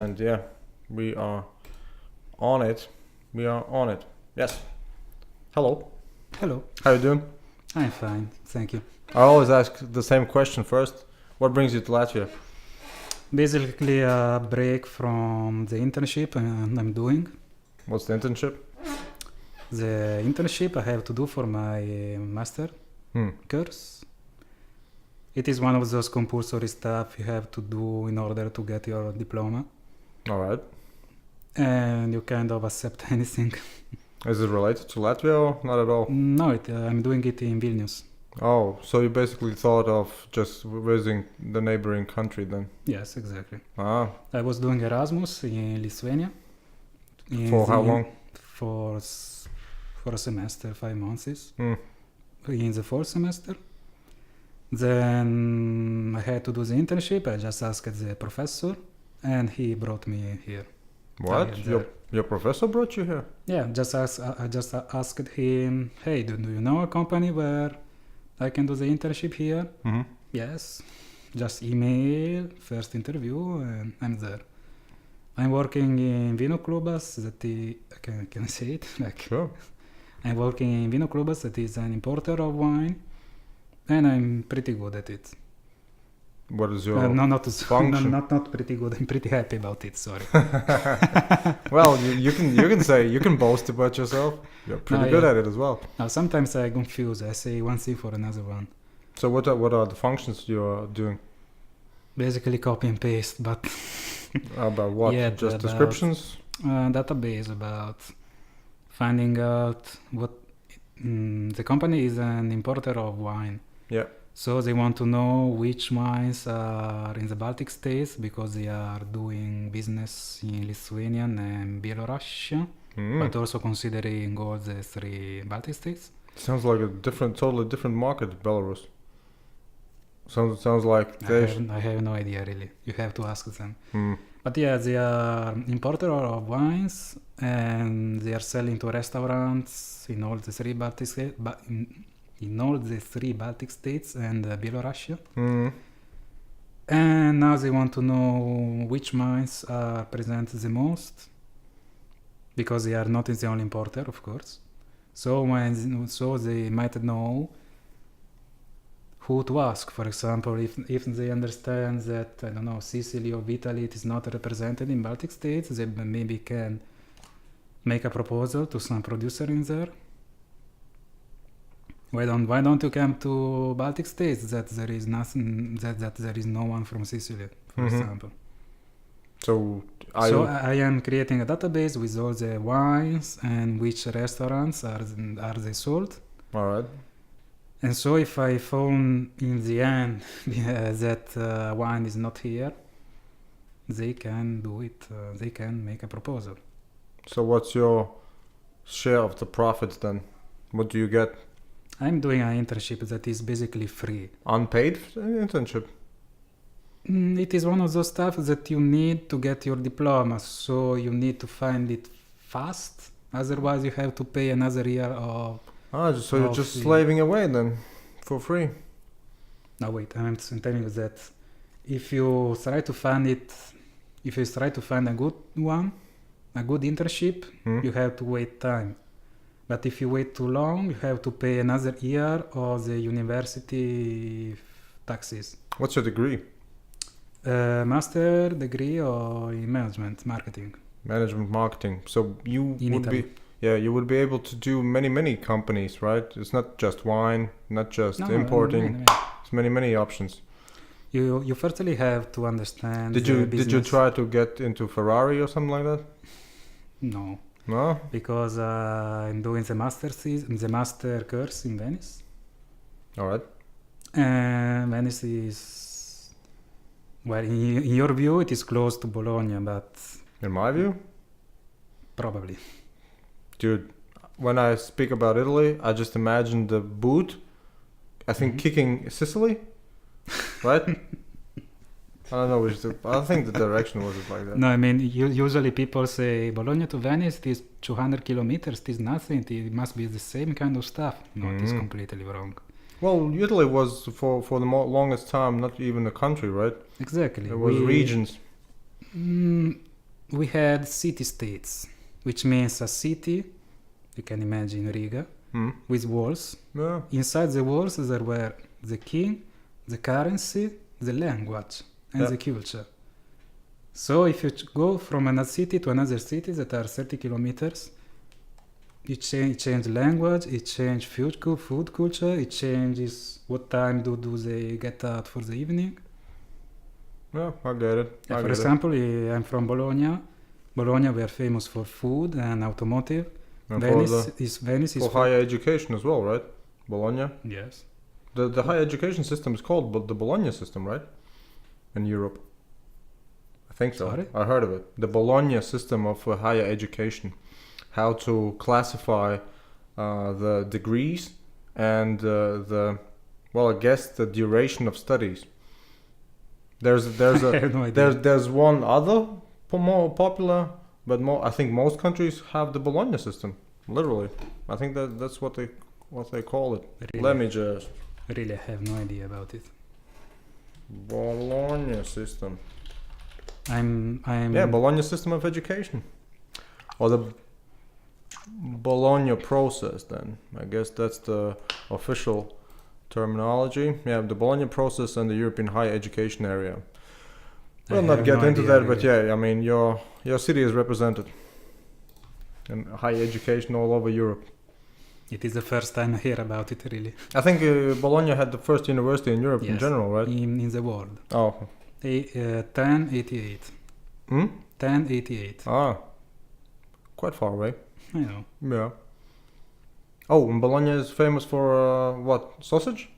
And yeah, we are on it. We are on it. Yes. Hello. Hello. How you doing? I'm fine, thank you. I always ask the same question first. What brings you to Latvia? Basically a break from the internship I'm doing. What's the internship? The internship I have to do for my master course. It is one of those compulsory stuff you have to do in order to get your diploma. All right. And you kind of accept anything. Is it related to Latvia or not at all? No, I'm doing it in Vilnius. Oh, so you basically thought of just visiting the neighboring country then? Yes, exactly. Ah. I was doing Erasmus in Lithuania. For how long? For a semester, 5 months. Mm. In the fourth semester. Then I had to do the internship. I just asked the professor, and he brought me here. What? Your professor brought you here? Yeah, I just asked him, hey, do you know a company where I can do the internship here? Mm-hmm. Yes. Just email, first interview, and I'm there. I'm working in Vino Klubas, can I say it? Sure. I'm working in Vino Klubas, that is an importer of wine, and I'm pretty good at it. What is your not function? Not pretty good. I'm pretty happy about it. Sorry. Well, you can boast about yourself. You're pretty good at it as well. Now sometimes I confuse. I say one thing for another one. So what are the functions you are doing? Basically copy and paste, but about what? Yeah, just descriptions? Database about finding out what the company is an importer of wine. Yeah. So they want to know which wines are in the Baltic states because they are doing business in Lithuania and Belarus, but also considering all the 3 Baltic states. Sounds like a totally different market, Belarus. Sounds like I have no idea really. You have to ask them. But yeah, they are importer of wines and they are selling to restaurants in all the 3 Baltic states. In all the 3 Baltic states and Belarus. And now they want to know which wines are present the most, because they are not the only importer, of course. So they might know who to ask. For example, if they understand that, I don't know, Sicily or Italy it is not represented in Baltic states, they maybe can make a proposal to some producer in there. Why don't you come to Baltic states that there is nothing, that there is no one from Sicily, for example. So I am creating a database with all the wines and which restaurants are they sold. All right. And so if I found in the end that wine is not here, they can do it. They can make a proposal. So what's your share of the profits then? What do you get? I'm doing an internship that is basically free. Unpaid internship? It is one of those stuff that you need to get your diploma, so you need to find it fast. Otherwise, you have to pay another year of... So you're just slaving away then, for free? No, wait, I'm telling you that if you try to find a good one, a good internship, you have to wait time. But if you wait too long, you have to pay another year of the university taxes. What's your degree? Master degree or in management marketing. Management marketing. So you you would be able to do many companies, right? It's not just wine, not just importing. It's many options. You firstly have to understand. Did you try to get into Ferrari or something like that? No. No? Because I'm doing the master course in Venice. All right. And Venice is, well, in your view, it is close to Bologna, but... In my view? Probably. Dude, when I speak about Italy, I just imagine the boot, I think kicking Sicily, right? I don't know I think the direction was like that. No, I mean, usually people say Bologna to Venice is 200 kilometers, it is nothing, it must be the same kind of stuff. No, it is completely wrong. Well, Italy was for the longest time not even a country, right? Exactly. It was regions. we had city-states, which means a city, you can imagine Riga, with walls. Yeah. Inside the walls there were the king, the currency, the language, and the culture. So if you go from another city to another city that are 30 kilometers, you change language, it change food culture, it changes what time do they get out for the evening. Yeah, I get it. For example, I'm from Bologna. Bologna, we are famous for food and automotive. And Venice is for higher education as well, right? Bologna. Yes. The higher education system is called the Bologna system, right? In Europe. I think so. Sorry? I heard of it. The Bologna system of higher education. How to classify the degrees and I guess the duration of studies. There's I have no idea. there's one other more popular, but I think most countries have the Bologna system. Literally, I think that's what they call it. Really? Let me just Really, I have no idea about it. Bologna system. I'm Bologna system of education, or the Bologna process. Then I guess that's the official terminology. Yeah, the Bologna process and the European higher education area. We'll not get into that, but yeah, I mean your city is represented in higher education all over Europe. It is the first time I hear about it, really. I think Bologna had the first university in Europe in general, right? In the world. Oh. 1088. 1088. Ah. Quite far away. I know. Yeah. Oh, and Bologna is famous for what? Sausage?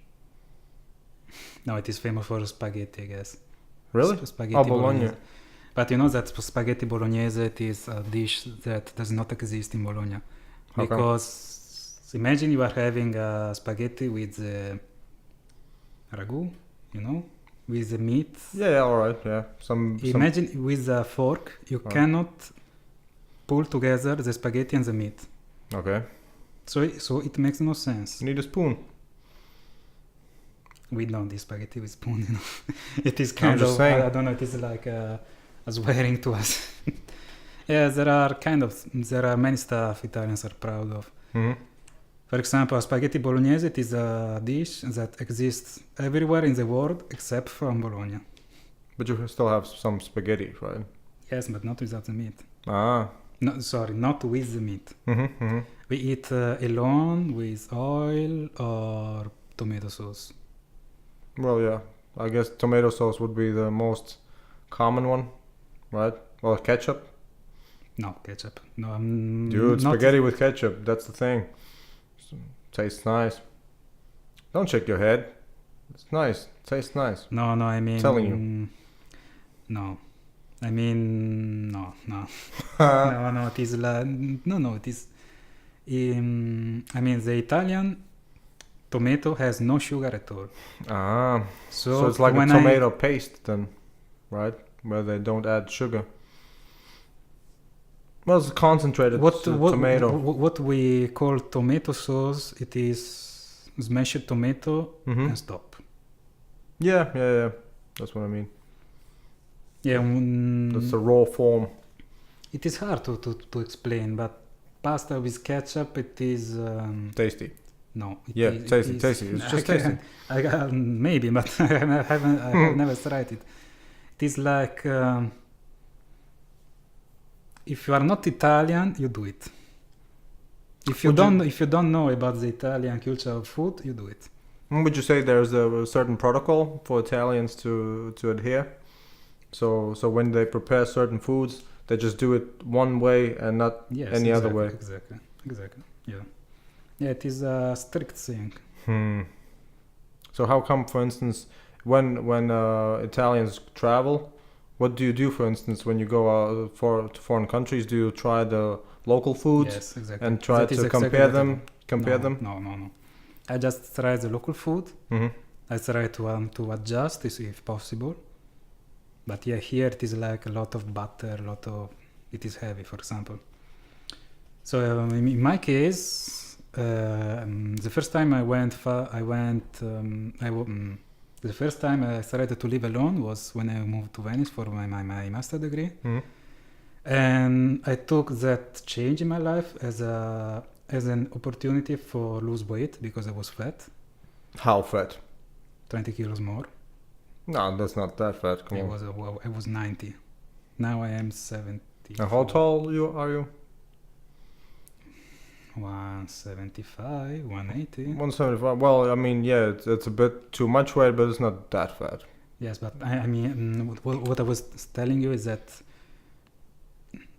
No, it is famous for spaghetti, I guess. Really? Spaghetti Bologna. Bolognese. But you know that spaghetti bolognese, it is a dish that does not exist in Bologna. How come? Because imagine you are having a spaghetti with ragu, you know, with the meat. Yeah, alright, yeah. Imagine with a fork, you cannot pull together the spaghetti and the meat. Okay. So it makes no sense. You need a spoon. We don't do spaghetti with spoon, you know. It is kind of, saying. I don't know, it is like a swearing to us. Yeah, there are many stuff Italians are proud of. Mm-hmm. For example, spaghetti bolognese, it is a dish that exists everywhere in the world except from Bologna. But you still have some spaghetti, right? Yes, but not without the meat. Ah. No, sorry, not with the meat. Mm-hmm, mm-hmm. We eat alone with oil or tomato sauce. Well, yeah. I guess tomato sauce would be the most common one, right? Or ketchup. No, ketchup. No, Dude, spaghetti with ketchup. That's the thing. Tastes nice. Don't shake your head. It's nice. Tastes nice. No, I mean... Telling you. No. I mean... No. No, it is... No, it is... I mean, the Italian tomato has no sugar at all. Ah. So it's like a tomato paste then, right? Where they don't add sugar. Well, it's concentrated tomato. What we call tomato sauce, it is smashed tomato and stop. Yeah. That's what I mean. Yeah. That's the raw form. It is hard to explain, but pasta with ketchup, it is... tasty. No. Tasty. It's just tasty. Maybe, but I have never tried it. It is like... if you are not Italian, you do it. If you don't know about the Italian culture of food, you do it. Would you say there's a certain protocol for Italians to adhere? So when they prepare certain foods, they just do it one way and not any other way. Exactly. Yeah. Yeah, it is a strict thing. So how come, for instance, when Italians travel, what do you do, for instance, when you go to foreign countries? Do you try the local foods? Yes, exactly. And try to compare them? No. I just try the local food. Mm-hmm. I try to adjust if possible. But yeah, here it is like a lot of butter, it is heavy, for example. So in my case, the first time the first time I started to live alone was when I moved to Venice for my master degree. Mm-hmm. And I took that change in my life as an opportunity for lose weight because I was fat, How fat? 20 kilos more. No, that's not that fat. Come on. I was 90. Now I am 70. And how tall are you? 175, 180. 175. Well, I mean, yeah, it's a bit too much weight, but it's not that fat. Yes, but I mean, what I was telling you is that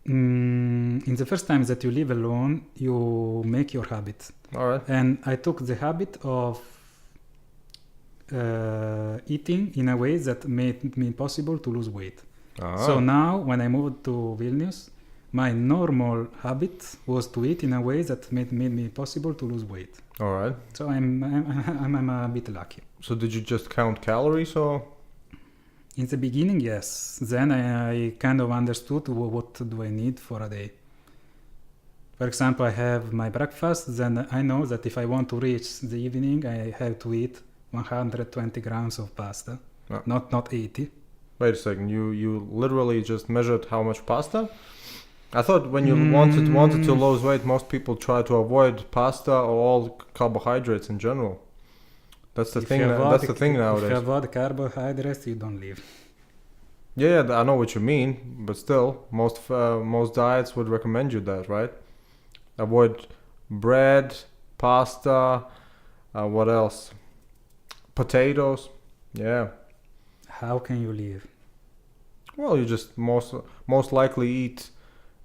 in the first time that you live alone, you make your habit. All right. And I took the habit of eating in a way that made me possible to lose weight. So now, when I moved to Vilnius, my normal habit was to eat in a way that made me possible to lose weight. All right. So I'm a bit lucky. So did you just count calories or? In the beginning, yes. Then I kind of understood what do I need for a day. For example, I have my breakfast. Then I know that if I want to reach the evening, I have to eat 120 grams of pasta, not 80. Wait a second. You literally just measured how much pasta? I thought when you wanted to lose weight, most people try to avoid pasta or all carbohydrates in general. That's the thing. That's the thing nowadays. If you avoid carbohydrates, you don't live. Yeah, I know what you mean, but still, most diets would recommend you that, right? Avoid bread, pasta, what else? Potatoes. Yeah. How can you live? Well, you just most likely eat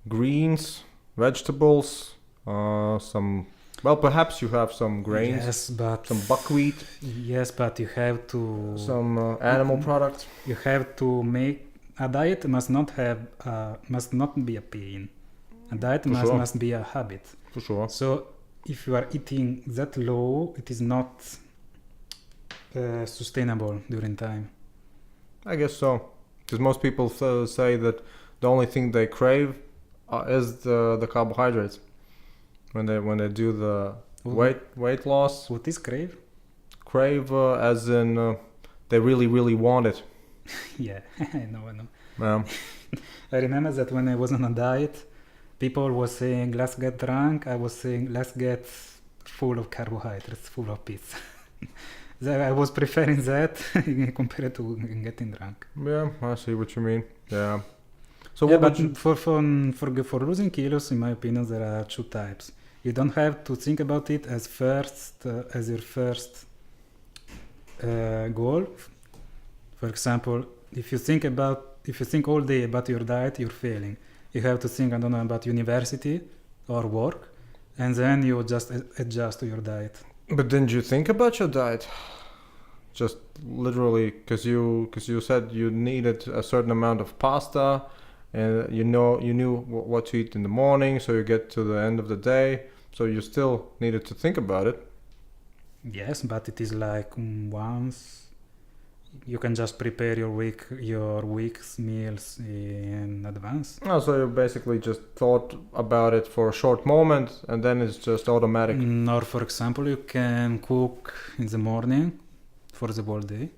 greens, vegetables, some. Well, perhaps you have some grains. Yes, but some buckwheat. Yes, but you have to. Some animal products. You have to make a diet must not be a pain. A diet must be a habit. For sure. So if you are eating that low, it is not sustainable during time. I guess so, because most people say that the only thing they crave is the carbohydrates when they do the weight loss. What is crave? Crave as in they really want it. Yeah, I know. Yeah. I remember that when I was on a diet, people were saying let's get drunk. I was saying let's get full of carbohydrates, full of pizza. I was preferring that compared to getting drunk. Yeah, I see what you mean. Yeah. So yeah, but for losing kilos, in my opinion, there are two types. You don't have to think about it as your first goal. For example, if you think all day about your diet, you're failing. You have to think, about university or work, and then you just adjust to your diet. But didn't you think about your diet? Just literally, because you said you needed a certain amount of pasta, and you knew what to eat in the morning, so you get to the end of the day, so you still needed to think about it. Yes, but it is like once you can just prepare your week's meals in advance. Oh, so you basically just thought about it for a short moment, and then it's just automatic. Or, for example, you can cook in the morning for the whole day.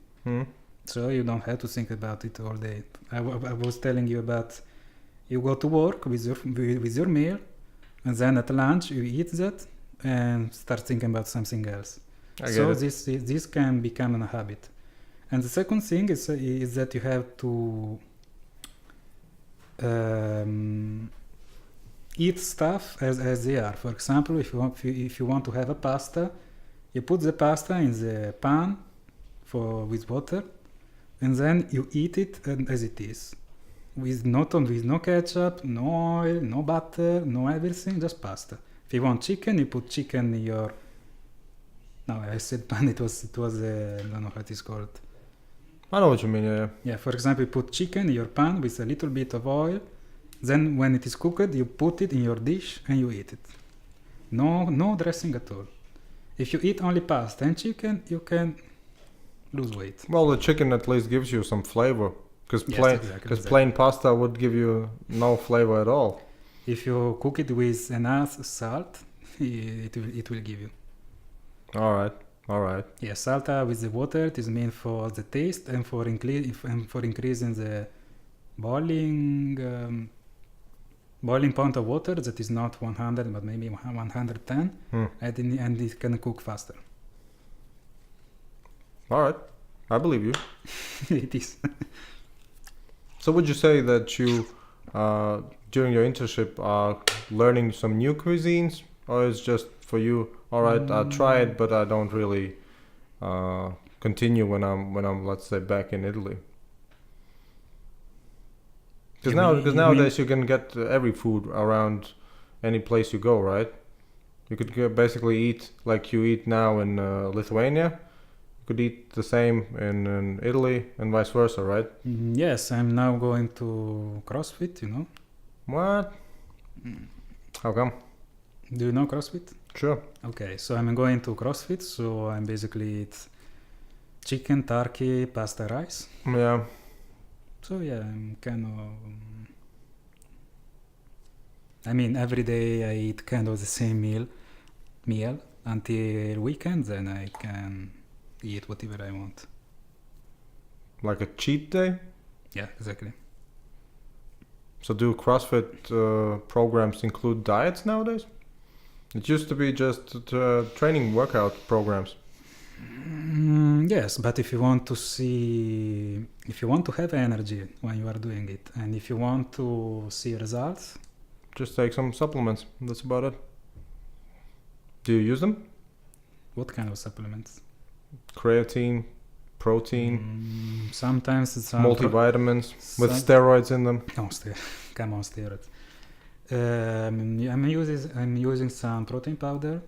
So you don't have to think about it all day. I was telling you about you go to work with your meal, and then at lunch you eat that and start thinking about something else. So this can become a habit. And the second thing is that you have to eat stuff as they are. For example, if you want to have a pasta, you put the pasta in the pan with water, and then you eat it as it is, with no ketchup, no oil, no butter, no everything, just pasta. If you want chicken, you put chicken in your. No, I said pan. It was. I don't know how it is called. I know what you mean, yeah. Yeah, for example, you put chicken in your pan with a little bit of oil. Then when it is cooked, you put it in your dish and you eat it. No dressing at all. If you eat only pasta and chicken, you can lose weight. Well, the chicken at least gives you some flavor. Because plain pasta would give you no flavor at all. If you cook it with enough salt, it will give you. All right. Yeah, salt with the water, it is meant for the taste and for increasing the boiling boiling point of water that is not 100 but maybe 110, and it can cook faster. All right, I believe you. It is. So would you say that you, during your internship, are learning some new cuisines, or is just for you? All right, I try it, but I don't really continue when I'm let's say back in Italy. Because nowadays you can get every food around any place you go, right? You could basically eat like you eat now in Lithuania. You could eat the same in Italy and vice versa, right? Yes, I'm now going to CrossFit, you know. What? How come? Do you know CrossFit? Sure. Okay, so I'm going to CrossFit, so I'm basically eat chicken, turkey, pasta, rice. Yeah. So yeah, I'm kind of... I mean, every day I eat kind of the same meal until weekend, then I can eat whatever I want. Like a cheat day? Yeah, exactly. So do CrossFit programs include diets nowadays? It used to be just training workout programs. Yes, but if you want to have energy when you are doing it, and if you want to see results, just take some supplements. That's about it. Do you use them? what kind of supplements? Creatine, protein, Sometimes it's multivitamins with steroids in them. No, come on, steroids. I'm using some protein powder,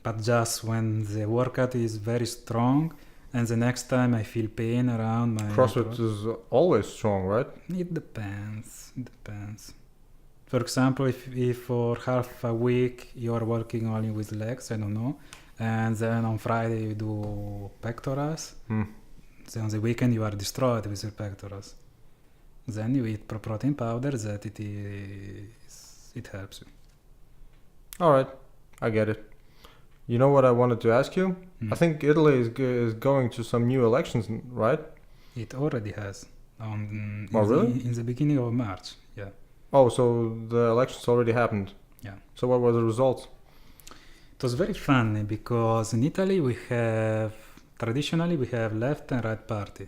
but just when the workout is very strong, and the next time I feel pain around my... CrossFit is always strong, right? It depends. For example, if for half a week you are working only with legs, I don't know, and then on Friday you do pectorals, then on the weekend you are destroyed with your pectorals. Then you eat protein powder that it helps you. All right, I get it. You know what I wanted to ask you? I think Italy is going to some new elections, right? It already has. Really? In the beginning of March, yeah. Oh, so the elections already happened. Yeah. So what were the results? It was very funny because in Italy traditionally we have left and right party.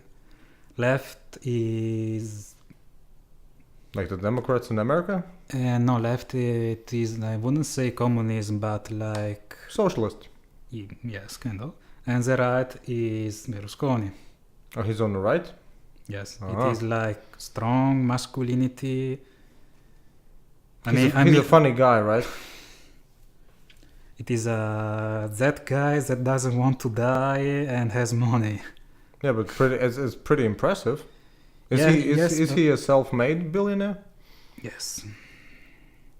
Left is... Like the Democrats in America? No, left it is, I wouldn't say communism, but like... Socialist. Yes, kind of. And the right is Berlusconi. Oh, he's on the right? Yes, It is like strong masculinity. He's a funny guy, right? It is that guy that doesn't want to die and has money. Yeah, but it's pretty impressive. Is he a self-made billionaire? Yes.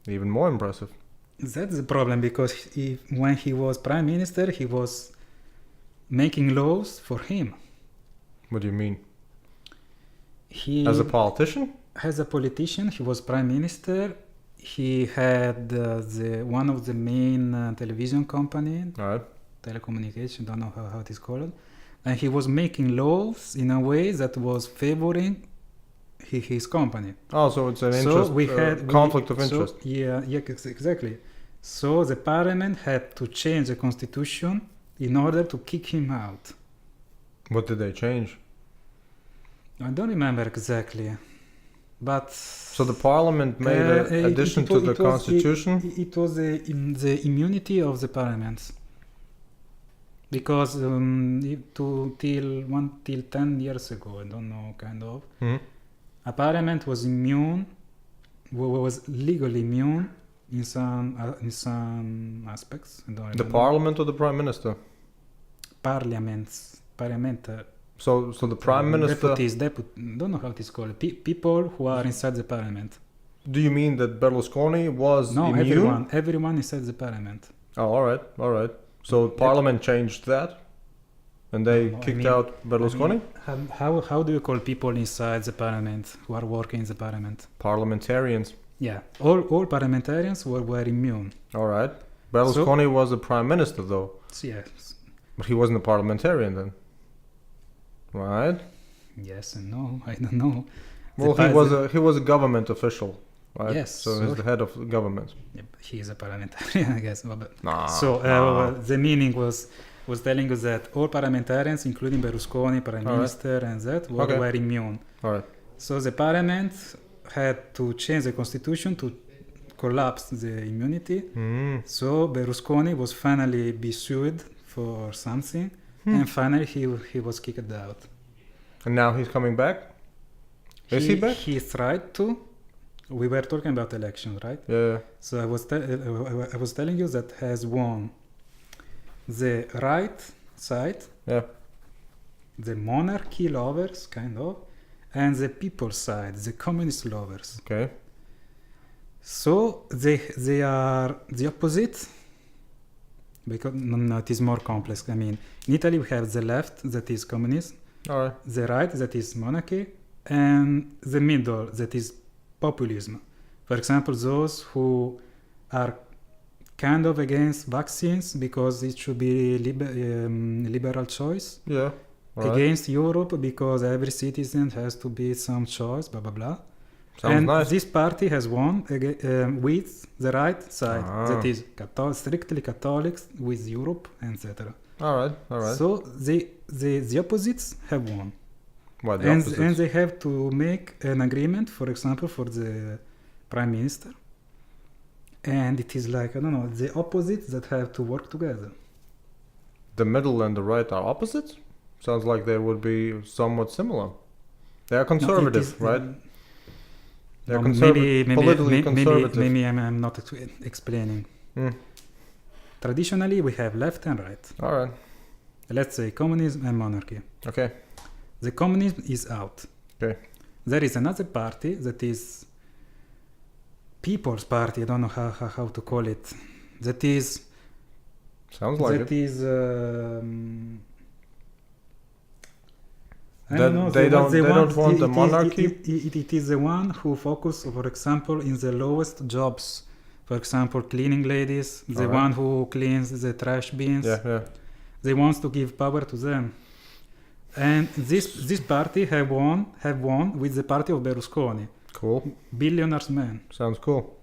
Even more impressive. That's the problem, because when he was prime minister, he was making laws for him. What do you mean? As a politician? As a politician, he was prime minister. He had one of the main television company, All right. telecommunication, don't know how it is called, and he was making laws in a way that was favoring his company. Oh, so it's an conflict of interest. Exactly. So the parliament had to change the constitution in order to kick him out. What did they change? I don't remember exactly, but... So the parliament made an addition to the constitution? It was the immunity of the parliament. Because till 10 years ago, I don't know, kind of, a parliament was legally immune in some aspects. I don't remember. The parliament or the prime minister? Parliament. So the prime minister... don't know how it is called. People who are inside the parliament. Do you mean that Berlusconi was immune? No, everyone inside the parliament. Oh, all right. So parliament changed that? And they kicked out Berlusconi? How do you call people inside the parliament who are working in the parliament? Parliamentarians. Yeah, all parliamentarians were immune. All right. Berlusconi was the prime minister, though. Yes. But he wasn't a parliamentarian then. Right? Yes and no. I don't know. Well, he was a government official, right? Yes, So so he's the head of the government. he is a parliamentarian, I guess. Nah. The meaning was telling us that all parliamentarians, including Berlusconi, Prime All right. Minister, and that, were immune. All right. So the parliament had to change the constitution to collapse the immunity. So Berlusconi was finally be sued for something, and finally he was kicked out. And now he's coming back? Is he back? He tried to. We were talking about elections, right? Yeah. So I was telling you that has won the right side, Yeah. the monarchy lovers, kind of, and the people side, the communist lovers. Okay. So they are the opposite, because no, it is more complex. I mean, in Italy we have the left, that is communism, All right. the right, that is monarchy, and the middle, that is populism. For example, those who are kind of against vaccines because it should be liberal choice. Yeah. All right. Against Europe because every citizen has to be some choice, blah blah blah. Sounds and nice. this party has won with the right side, that is strictly Catholics with Europe, etc. All right. All right. So the opposites have won. What, the And opposites? they have to make an agreement, for example, for the prime minister. And it is like, I don't know, the opposites that have to work together. The middle and the right are opposites? Sounds like they would be somewhat similar. They are conservative, right? They're politically conservative. Maybe I'm not explaining. Traditionally, we have left and right. All right. Let's say communism and monarchy. Okay. The communism is out. Okay. There is another party that is People's Party. I don't know how to call it. That is. Sounds like that it. is. I That don't know. they don't want the monarchy? It is the one who focus, for example, in the lowest jobs. For example, cleaning ladies, the one who cleans the trash bins. Yeah. They want to give power to them. And this party have won with the party of Berlusconi. Cool. Billionaires man. Sounds cool.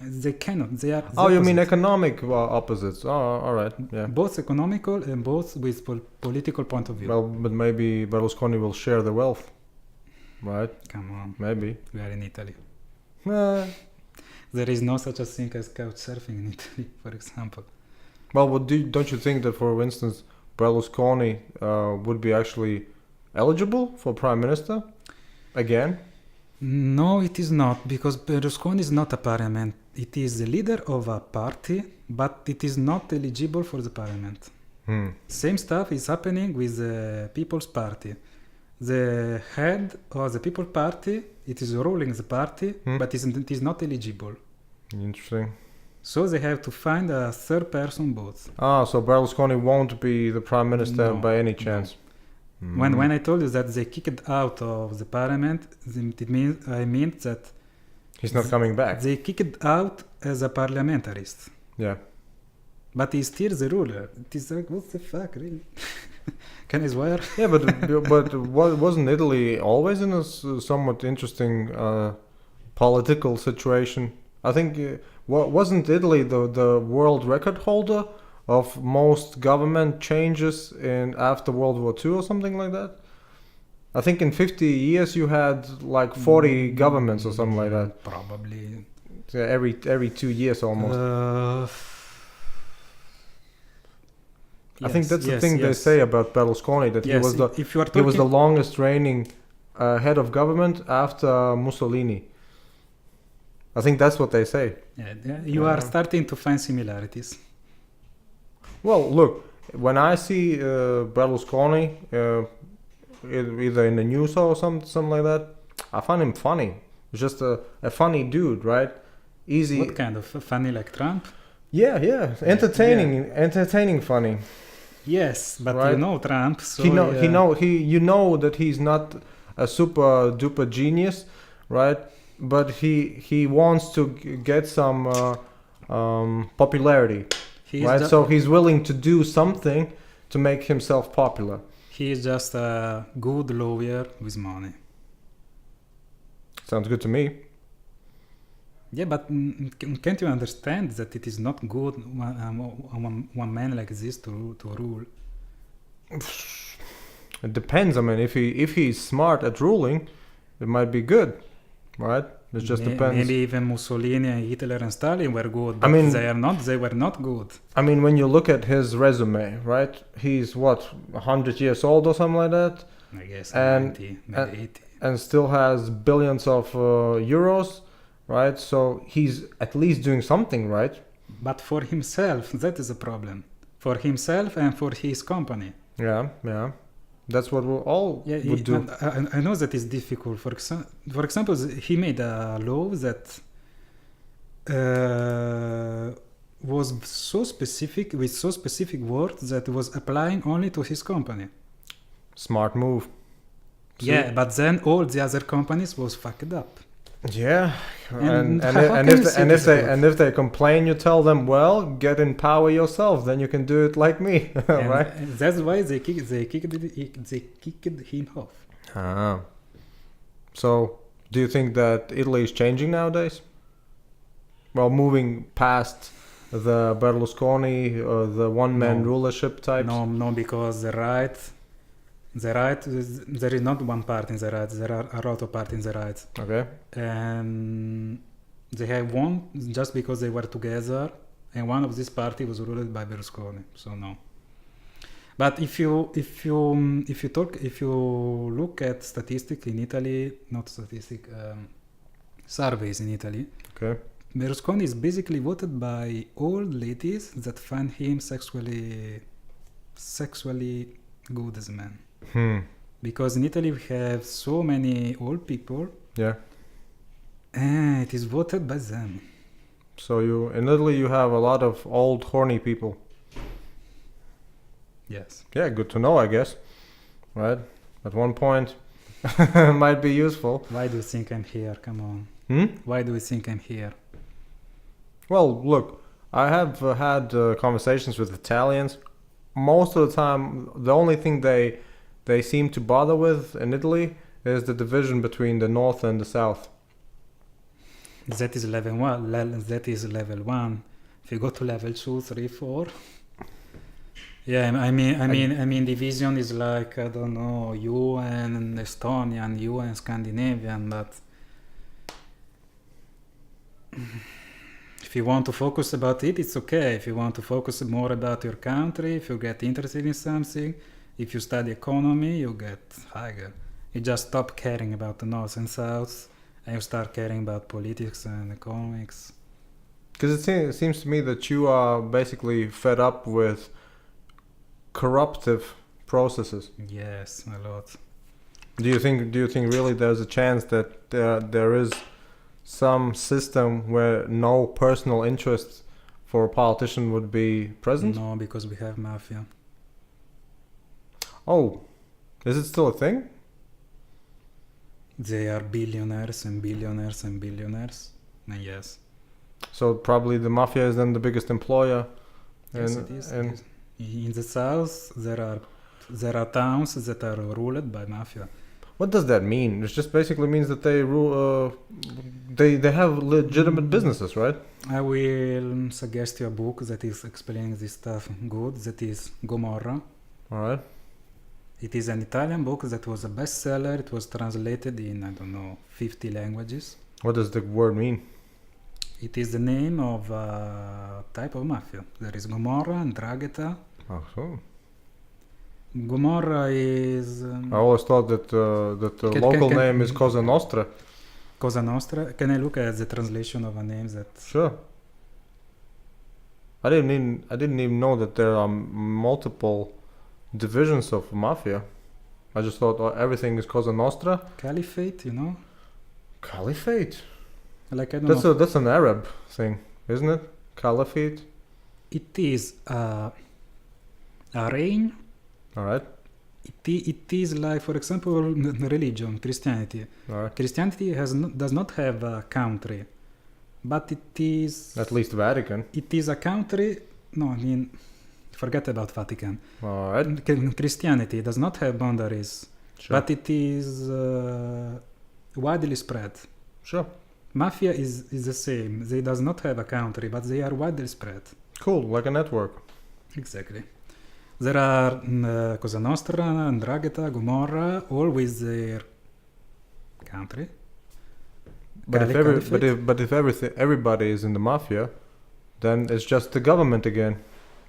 They cannot. They are. Oh, you mean economic opposites? Oh, all right. Yeah. Both economical and both with political point of view. Well, but maybe Berlusconi will share the wealth, right? Come on. Maybe. We are in Italy. There is no such a thing as couch surfing in Italy, for example. Well, don't you think that, for instance, Berlusconi would be actually eligible for prime minister again? No, it is not, because Berlusconi is not a parliament. It is the leader of a party, but it is not eligible for the parliament. Same stuff is happening with the People's Party. The head of the People's Party, it is ruling the party, but it is not eligible. Interesting. So they have to find a third person both. So Berlusconi won't be the prime minister by any chance? No. When I told you that they kicked out of the parliament, I mean that he's not coming back. They kicked out as a parliamentarist. Yeah. But he's still the ruler. It is like, what the fuck, really? Can I swear? Yeah, but wasn't Italy always in a somewhat interesting political situation? I think wasn't Italy the world record holder of most government changes after World War II or something like that? I think in 50 years you had like 40 governments or something like that. Probably. Yeah, every 2 years almost. I think that's the thing they say about Berlusconi, that he was the longest reigning head of government after Mussolini. I think that's what they say. Yeah, you are starting to find similarities. Well, look, when I see Berlusconi either in the news or something like that, I find him funny. He's just a funny dude, right? Easy. What kind of funny, like Trump? Yeah. Entertaining funny. Yes, but right? You know Trump, so you know that he's not a super duper genius, right? But he wants to get some popularity, right? So he's willing to do something to make himself popular. He is just a good lawyer with money. Sounds good to me. Yeah, but can't you understand that it is not good one man like this to rule? It depends. I mean, if he's smart at ruling, it might be good, right? It just depends. Maybe even Mussolini and Hitler and Stalin were good, but I mean, they were not good. I mean, when you look at his resume, right? He's what, 100 years old or something like that, I guess And- 90, maybe 80. and still has billions of euros, right? So he's at least doing something, right? But for himself, that is a problem. For himself and for his company. Yeah, yeah. That's what we all would do. I know that is difficult. For example, he made a law that was so specific, with so specific words that was applying only to his company. Smart move. See? Yeah, but then all the other companies was fucked up. Yeah, And and, how and, can if you the, say and if this they about- and if they complain, you tell them, well, get in power yourself. Then you can do it like me, And right? that's why they kicked him off. Ah. So, do you think that Italy is changing nowadays? Well, moving past the Berlusconi or the one-man No. rulership types. No, because the right, there is not one part in the right. There are a lot of parts in the right, Okay. and they have won just because they were together, and one of these party was ruled by Berlusconi. So no. But if you look at statistics in Italy, not surveys in Italy, Okay. Berlusconi is basically voted by old ladies that find him sexually good as a man. Because in Italy we have so many old people, Yeah. and it is voted by them. So in Italy you have a lot of old horny people. Yes. Yeah, good to know, I guess. Right? At one point, might be useful. Why do you think I'm here? Come on. Why do you think I'm here? Well, look, I have had conversations with Italians. Most of the time, the only thing they seem to bother with in Italy is the division between the north and the south. That is level 1. That is level 1. If you go to level 2, 3, 4. Yeah, I mean, division is like, I don't know, you and Estonian, you and Scandinavian, but if you want to focus about it, it's okay. If you want to focus more about your country, if you get interested in something, if you study economy, you get higher. You just stop caring about the north and south, and you start caring about politics and economics. Because it seems to me that you are basically fed up with corruptive processes. Yes, a lot. Do you think really there's a chance that there is some system where no personal interest for a politician would be present? No, because we have mafia. Oh, is it still a thing? They are billionaires and billionaires and billionaires. And yes. So probably the mafia is then the biggest employer. Yes, And- it is. and- It is. In the south, there are towns that are ruled by mafia. What does that mean? It just basically means that they rule. They have legitimate businesses, right? I will suggest you a book that is explaining this stuff good. That is Gomorrah. All right. It is an Italian book that was a bestseller. It was translated in, I don't know, 50 languages. What does the word mean? It is the name of a type of mafia. There is Gomorrah and Dragheta. Oh, so. Gomorrah is I always thought that the Can- local can- name is Cosa Nostra. Cosa Nostra. Can I look at the translation of a name that... Sure. I didn't even know that there are multiple divisions of mafia. I just thought everything is Cosa Nostra. Caliphate, you know? Caliphate. Like, I don't know. That's an Arab thing, isn't it? Caliphate. It is a reign. All right. It is like, for example, religion, Christianity. All right. Christianity does not have a country, but it is... At least Vatican. It is a country... No, I mean, forget about Vatican. All right. Christianity does not have boundaries, Sure. but it is widely spread. Sure. Mafia is the same. They does not have a country, but they are widely spread. Cool, like a network. Exactly. There are Cosa Nostra, Ndrangheta, Gomorrah, all with their country. But if everybody is in the mafia, then it's just the government again.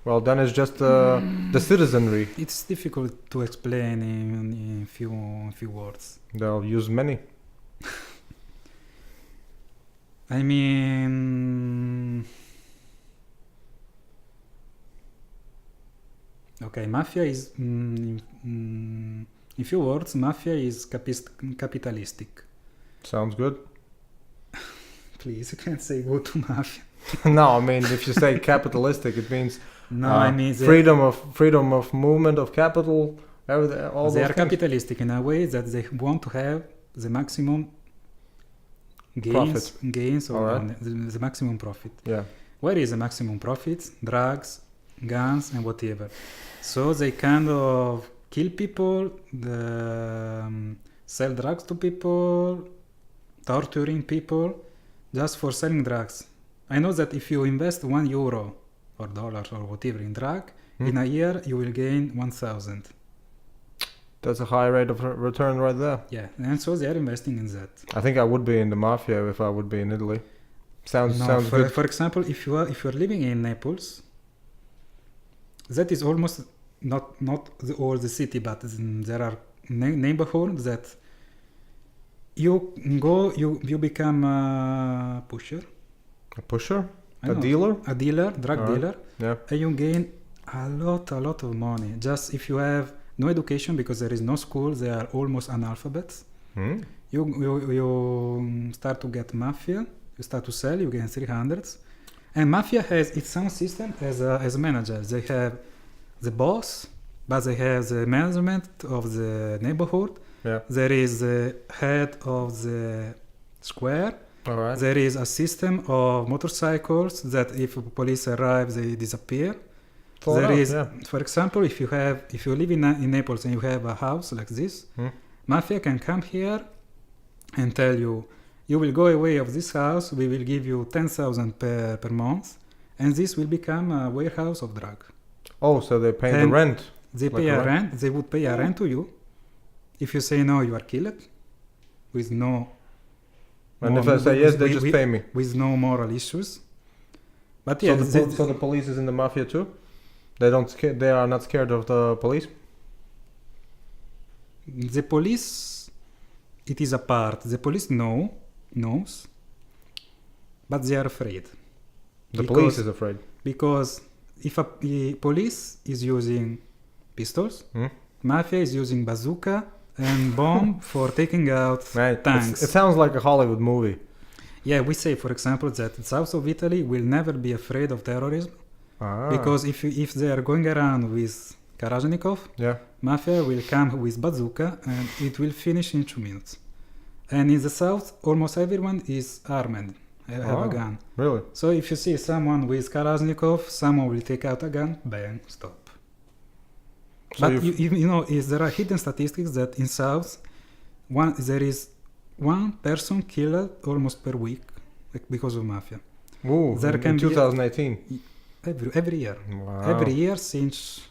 Well, then it's just the citizenry. It's difficult to explain in few words. They'll use many. I mean, okay, mafia is in few words, mafia is capitalistic. Sounds good. Please, you can't say go to mafia. No, I mean if you say capitalistic, it means I mean freedom of movement of capital. All they those are things. capitalistic in a way that they want to have the maximum gains or Alright. the maximum profit. Yeah. Where is the maximum profit? Drugs, guns, and whatever. So they kind of kill people, sell drugs to people, torturing people just for selling drugs. I know that if you invest €1 or dollars or whatever in drug, in a year you will gain 1,000. That's a high rate of return right there. Yeah, and so they are investing in that. I think I would be in the mafia if I would be in Italy. Sounds good. For example, if you are living in Naples, that is almost not all the city, but there are neighborhoods that you become a pusher. A pusher? I A know, dealer? A dealer, drug dealer, Yeah. and you gain a lot of money. Just if you have no education, because there is no school, they are almost analphabets. You start to get mafia, you start to sell, you gain 300s. And mafia has its own system as a manager. They have the boss, but they have the management of the neighborhood. Yeah. There is the head of the square. All right. There is a system of motorcycles that if police arrive, they disappear. For example, if you live in Naples and you have a house like this, mafia can come here and tell you, you will go away of this house, we will give you 10,000 per month, and this will become a warehouse of drug. Oh, so they pay the rent. They pay a rent. They would pay a rent to you. If you say no, you are killed with no. And if I say yes, they just pay me. With no moral issues. But yeah, so the police is in the mafia too? They are not scared of the police? The police, it is a part. The police knows, but they are afraid. The police is afraid. Because if a police is using pistols, mafia is using bazooka and bomb for taking out tanks. It sounds like a Hollywood movie. Yeah, we say, for example, that the south of Italy will never be afraid of terrorism. Because if they are going around with Kalashnikov, mafia will come with bazooka and it will finish in 2 minutes. And in the south, almost everyone is armed, have a gun. Really? So if you see someone with Kalashnikov, someone will take out a gun, bang, stop. So but there are hidden statistics that in south, there is one person killed almost per week because of mafia. Ooh, in 2018. Every year. Wow. Every year since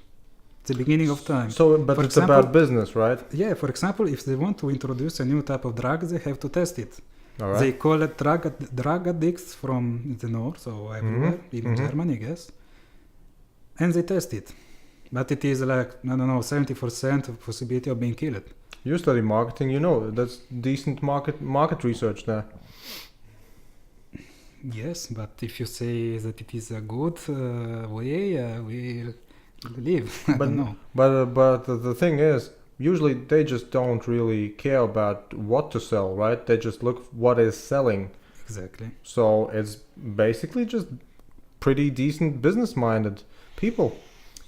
the beginning of time. So, but it's about business, right? Yeah, for example, if they want to introduce a new type of drug, they have to test it. All right. They call it drug addicts from the north, so everywhere, even Germany, I guess. And they test it. But it is like, I don't know, 70% of possibility of being killed. You study marketing, that's decent market research there. Yes, but if you say that it is a good way, we believe. I don't know. But the thing is, usually they just don't really care about what to sell, right? They just look what is selling. Exactly. So it's basically just pretty decent business-minded people.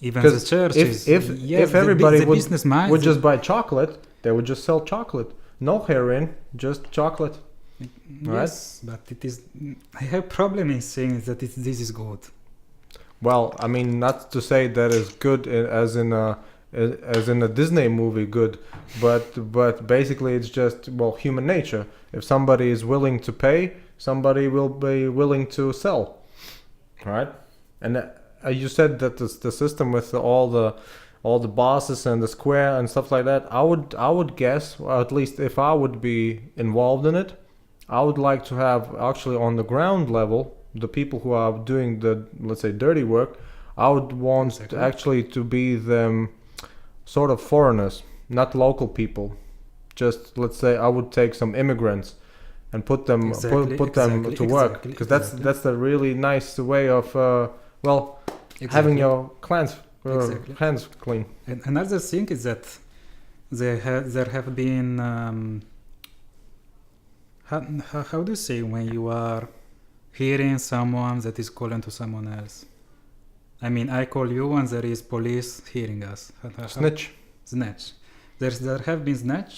Even the church if everybody would just buy chocolate, they would just sell chocolate. No heroin, just chocolate. Yes, but it is. I have problem in saying that this is good. Well, I mean, not to say that is good as in a Disney movie good, but basically it's just human nature. If somebody is willing to pay somebody will be willing to sell, right? And you said that the system with all the bosses and the square and stuff like that. I would guess, or at least if I would be involved in it, I would like to have actually on the ground level the people who are doing the, let's say, dirty work. I would want Exactly. actually to be them sort of foreigners, not local people. Just let's say I would take some immigrants and put them put them to work, because that's a really nice way of having your clans clean. And another thing is that there have been how do you say when you are hearing someone that is calling to someone else? I mean, I call you and there is police hearing us. Snitch. There have been snatch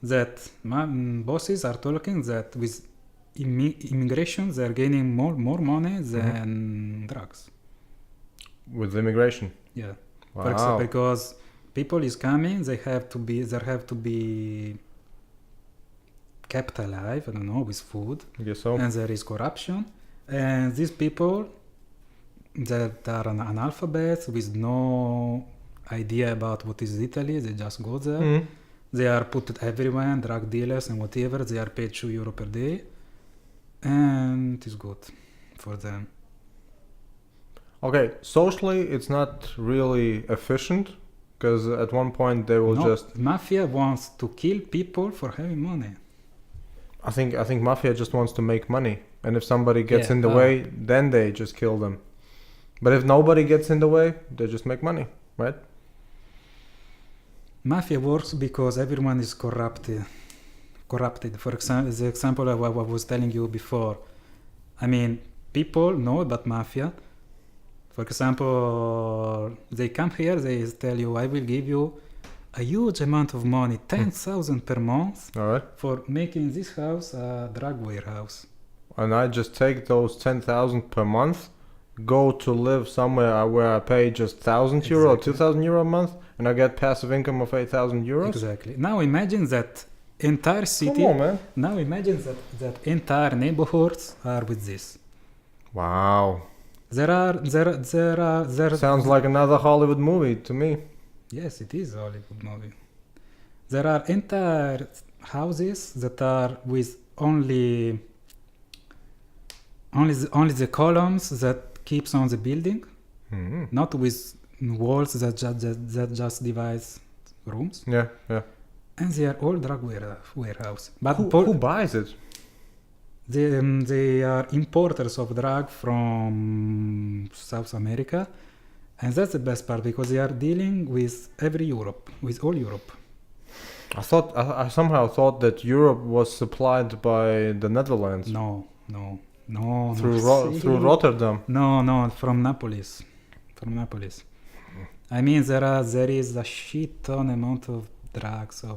that bosses are talking that with immigration they're gaining more money than drugs. With immigration. Yeah. Wow. For example, because people is coming, there have to be kept alive, I don't know, with food. I guess so. And there is corruption. And these people that are analphabets with no idea about what is Italy, they just go there. They are put everywhere, drug dealers and whatever. They are paid €2 per day. And it is good for them. Okay, socially it's not really efficient, because at one point they will just... Mafia wants to kill people for having money. I think mafia just wants to make money, and if somebody gets in the way, then they just kill them. But if nobody gets in the way, they just make money, right? Mafia works because everyone is corrupted. For example, the example I was telling you before. I mean, people know about mafia. For example, they come here, they tell you, I will give you a huge amount of money, 10,000 per month, all right, for making this house a drug warehouse. And I just take those 10,000 per month, go to live somewhere where I pay just €1,000 or €2,000 a month, and I get passive income of €8,000. Exactly. Now imagine that entire city. Come on, man. Now imagine that entire neighborhoods are with this. Wow. There Sounds like another Hollywood movie to me. Yes, it is a Hollywood movie. There are entire houses that are with only the columns that keeps on the building, not with walls that just divides rooms. Yeah. And they are all drug warehouse. But who buys it? They are importers of drug from South America, and that's the best part because they are dealing with all Europe. I somehow thought that Europe was supplied by the Netherlands. No. Through Rotterdam. No, from Naples. I mean, there is a shit ton amount of drugs or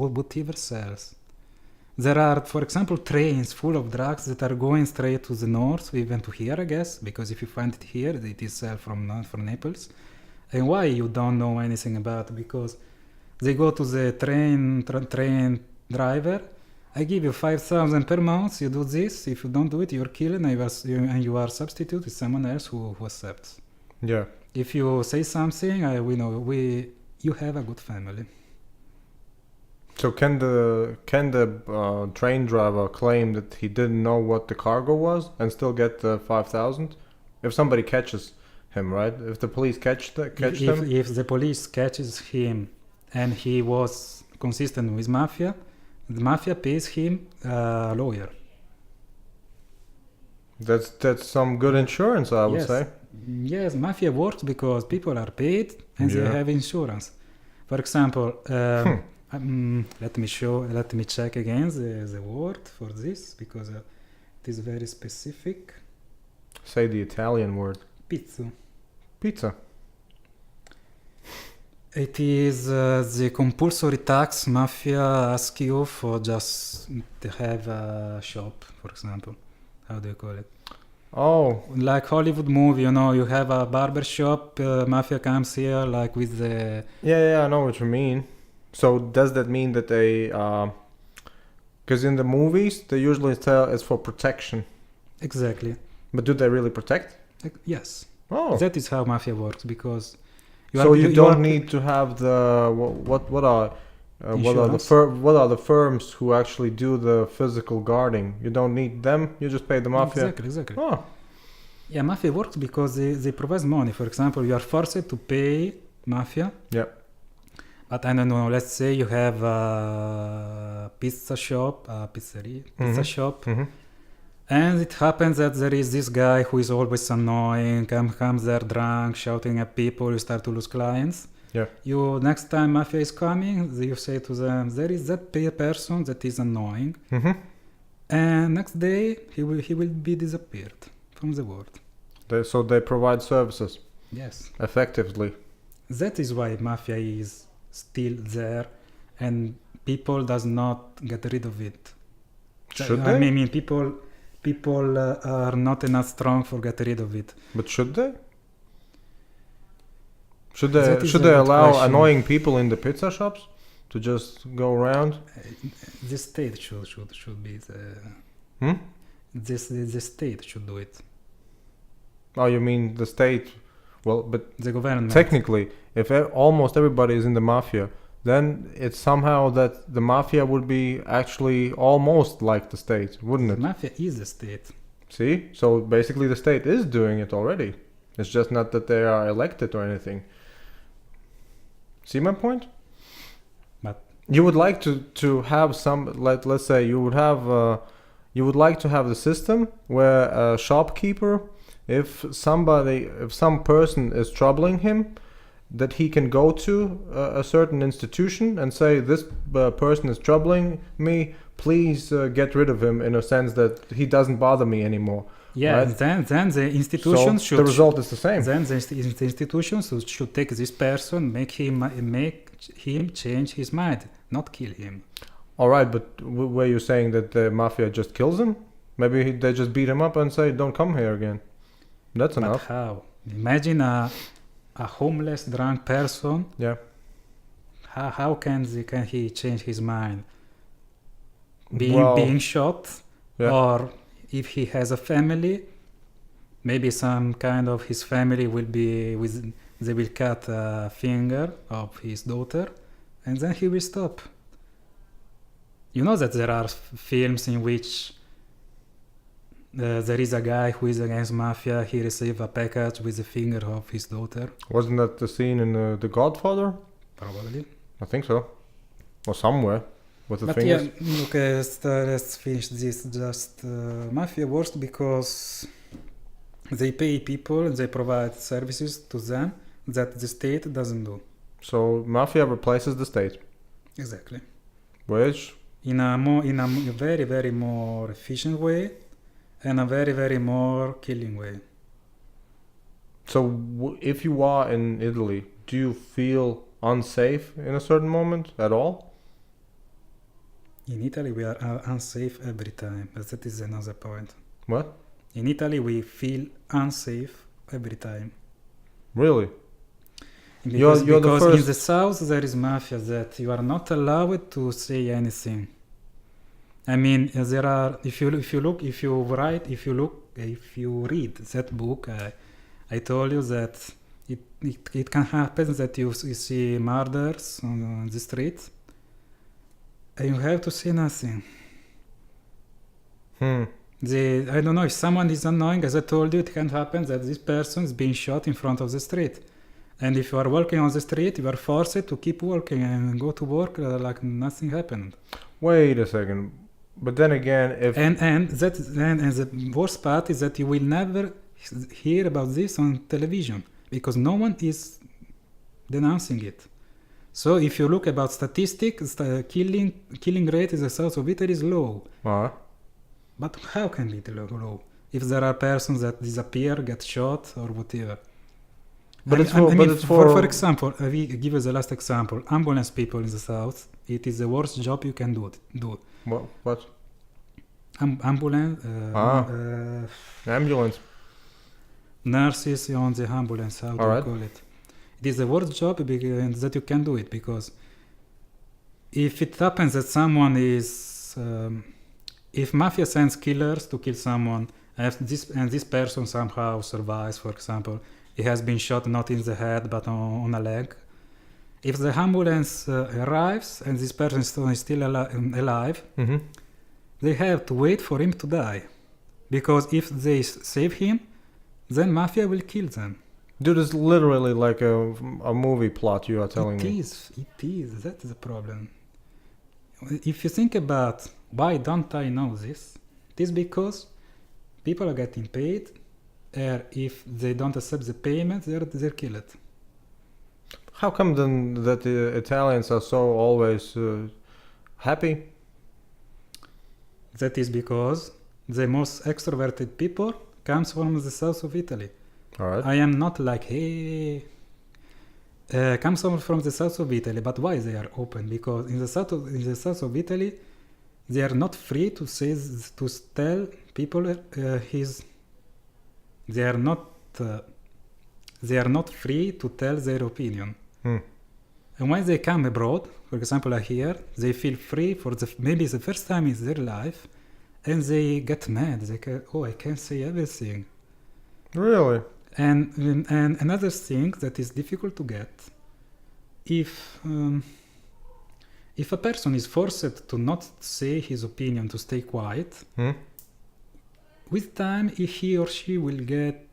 whatever sells. There are, for example, trains full of drugs that are going straight to the north, even to here, I guess, because if you find it here, it is from Naples. And why you don't know anything about it? Because they go to the train driver. I give you 5,000 per month. You do this. If you don't do it, you're killed, and you are substitute with someone else who accepts. Yeah. If you say something, you have a good family. So can the train driver claim that he didn't know what the cargo was and still get the 5,000? If somebody catches him, right? If the police catch them? If the police catches him and he was consistent with mafia, the mafia pays him a lawyer. That's some good insurance, I would say. Yes, mafia works because people are paid and they have insurance. For example, let me check again the word for this because it is very specific. Say the Italian word. Pizza. It is the compulsory tax mafia ask you for just to have a shop, for example. How do you call it? Oh. Like Hollywood movie, you have a barber shop, mafia comes here like with the... Yeah, I know what you mean. So does that mean that Because in the movies, they usually tell it's for protection. Exactly. But do they really protect? Yes. Oh. That is how mafia works, because So you are don't need to have the what are Insurance? what are the firms who actually do the physical guarding? You don't need them. You just pay the mafia. Exactly. Oh. Yeah, mafia works because they provide money. For example, you are forced to pay mafia. Yeah. But I don't know, let's say you have a pizza shop, a pizzeria, pizza shop, and it happens that there is this guy who is always annoying, comes there drunk, shouting at people, you start to lose clients. Yeah. You next time mafia is coming, you say to them, there is that person that is annoying, and next day he will be disappeared from the world. So they provide services Yes. effectively. That is why mafia is still there, and people does not get rid of it. Should they? I mean, people are not enough strong for get rid of it. But should they? Should That they is should a they good allow question. annoying people in the pizza shops to just go around? The state should be Hmm? the state should do it. Oh, you mean the state? Well, but The government. technically, if almost everybody is in the mafia, then it's somehow that the mafia would be actually almost like the state, wouldn't The it? mafia is the state. See? So basically the state is doing it already. It's just not that they are elected or anything. See my point? But- you would like to have some, let's say you would like to have the system where a shopkeeper, if some person is troubling him, that he can go to a certain institution and say, this person is troubling me, please get rid of him, in a sense that he doesn't bother me anymore. Yeah, Right. then the institutions So should. the result is the same. Then the institutions should take this person, make him change his mind, not kill him. All right, but were you saying that the mafia just kills him? Maybe they just beat him up and say, don't come here again. That's But enough. how? Imagine a homeless, drunk person. Yeah. How can he change his mind? Well, Being shot, yeah. or if he has a family, maybe some kind of his family they will cut a finger of his daughter, and then he will stop. You know that there are films in which there is a guy who is against mafia. He receives a package with the finger of his daughter. Wasn't that the scene in The Godfather? Probably. I think so. Or somewhere with the But fingers. yeah, okay, let's finish this. Just mafia works because they pay people and they provide services to them that the state doesn't do. So mafia replaces the state, Exactly. which In a very, very more efficient way, and a very, very more killing way. so if you are in Italy, do you feel unsafe in a certain moment at all? In Italy, we are unsafe every time, but that is another point. What? In Italy, we feel unsafe every time. Really? Because You're the in first- the south there is mafia that you are not allowed to say anything. I mean, there are if you read that book, I told you that it can happen that you see murders on the street, and you have to say nothing. I don't know, if someone is annoying, as I told you, it can happen that this person is being shot in front of the street. And if you are walking on the street, you are forced to keep walking and go to work like nothing happened. Wait a second. But then again, if And the worst part is that you will never hear about this on television because no one is denouncing it. So if you look about statistics, the killing rate in the south of Italy is low. But how can it be low if there are persons that disappear, get shot, or whatever? But For example, I will give you the last example. Ambulance people in the south, it is the worst job you can do. What? Ambulance. Ambulance. Nurses on the ambulance, how do you call it? It is the worst job that you can do it, because if it happens that someone is if mafia sends killers to kill someone, and this person somehow survives, for example, he has been shot not in the head but on a leg. If the ambulance arrives and this person is still alive, Mm-hmm. they have to wait for him to die. Because if they save him, then mafia will kill them. Dude, it's literally like a movie plot you are telling me. It is. That is the problem. If you think about why don't I know this, it is because people are getting paid, and if they don't accept the payment, they're killed. How come then that the Italians are so always happy? That is because the most extroverted people comes from the south of Italy. All right. I am not like, hey, comes from the south of Italy, but why they are open? Because in the south of Italy, they are not free to tell people they are not free to tell their opinion. Hmm. And when they come abroad, for example, here, they feel free for maybe the first time in their life, and they get mad. I can't say everything. Really? And another thing that is difficult to get, if a person is forced to not say his opinion, to stay quiet, with time he or she will get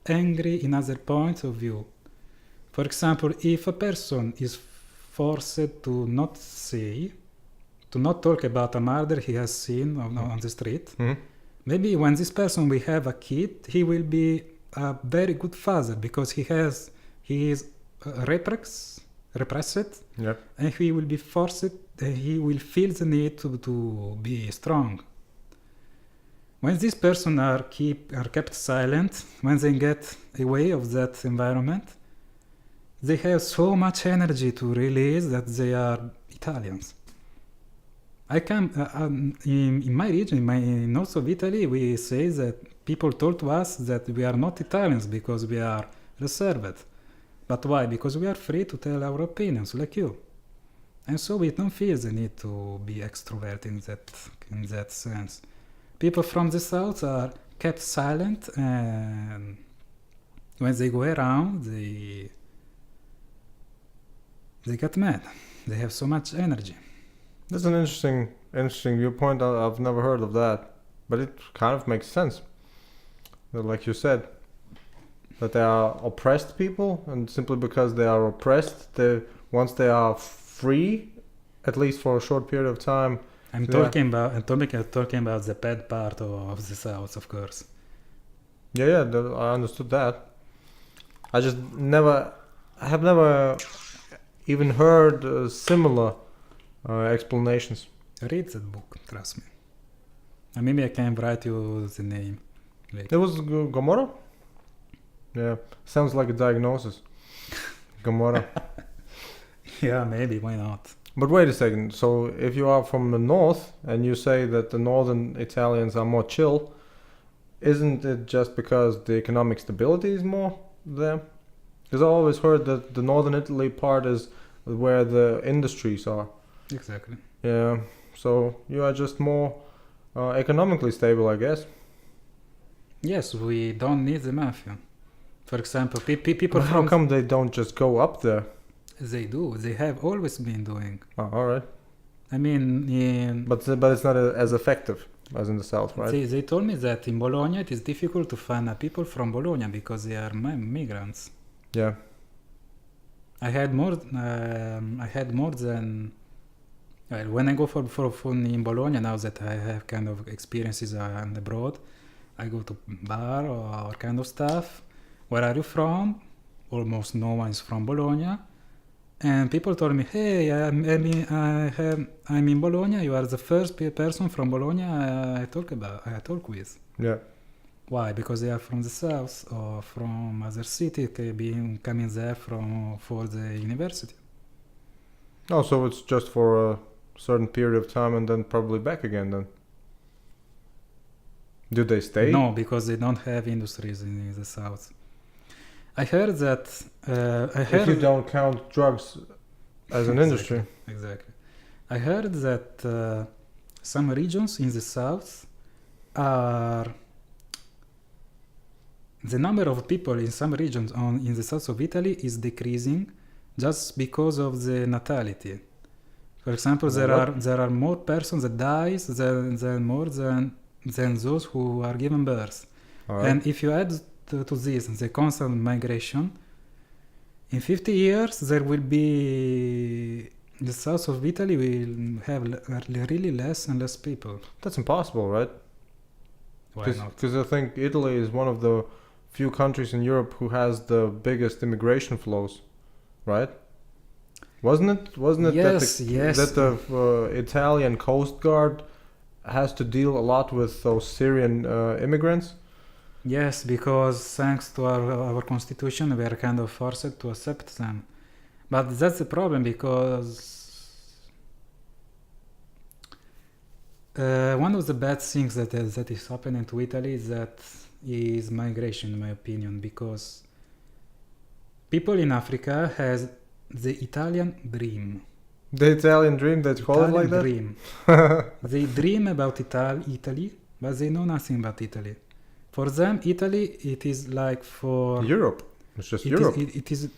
angry in other points of view. For example, if a person is forced to not talk about a murder he has seen on the street, maybe when this person will have a kid, he will be a very good father because he is repressed, Yep. and he will be forced. He will feel the need to be strong. When these persons are kept silent, when they get away of that environment, they have so much energy to release that they are Italians. I can in my region, in north of Italy, we say that people told to us that we are not Italians because we are reserved. But why? Because we are free to tell our opinions, like you. And so we don't feel the need to be extrovert in that sense. People from the south are kept silent, and when they go around, they get mad. They have so much energy. That's an interesting viewpoint. I've never heard of that, but it kind of makes sense. Like you said, that they are oppressed people, and simply because they are oppressed, once they are free, at least for a short period of time. I'm talking about the bad part of the south, of course. Yeah, I understood that. I have never even heard similar explanations. Read that book, trust me. And maybe I can write you the name later. It was Gomorrah? Yeah, sounds like a diagnosis. Gomorrah. Yeah, maybe, why not? But wait a second, so if you are from the north and you say that the northern Italians are more chill, isn't it just because the economic stability is more there? Because I always heard that the northern Italy part is where the industries are. Exactly. Yeah, so you are just more economically stable, I guess. Yes, we don't need the mafia. For example, people But how come they don't just go up there? They do. They have always been doing. Oh, all right. I mean, But it's not as effective as in the south, right? They told me that in Bologna it is difficult to find people from Bologna because they are migrants. Yeah. I had more than. Well, when I go for fun in Bologna, now that I have kind of experiences abroad, I go to bar or kind of stuff. Where are you from? Almost no one is from Bologna. And people told me, hey, I'm in Bologna. You are the first person from Bologna I talk with. Yeah. Why? Because they are from the south or from other city, coming there for the university. Oh, so it's just for a certain period of time and then probably back again then. Do they stay? No, because they don't have industries in the south. I heard that. If you don't count drugs as an industry. Exactly. I heard that some regions in the south are the number of people in some regions in the south of Italy is decreasing just because of the natality. For example, there are more persons that dies than those who are given birth. All right. And if you add to this the constant migration, in 50 years there will be the south of Italy will have really less and less people. That's impossible, right? Why not? Because I think Italy is one of the few countries in Europe who has the biggest immigration flows, right? Wasn't it Yes, that the Italian Coast Guard has to deal a lot with those Syrian immigrants? Yes, because thanks to our constitution, we are kind of forced to accept them. But that's the problem, because one of the bad things that is happening to Italy is migration, in my opinion, because people in Africa has the Italian dream. The Italian dream, that you call it like that? Dream. They dream about Italy, but they know nothing about Italy. For them, Italy, it is like for Europe. It's just Europe. It is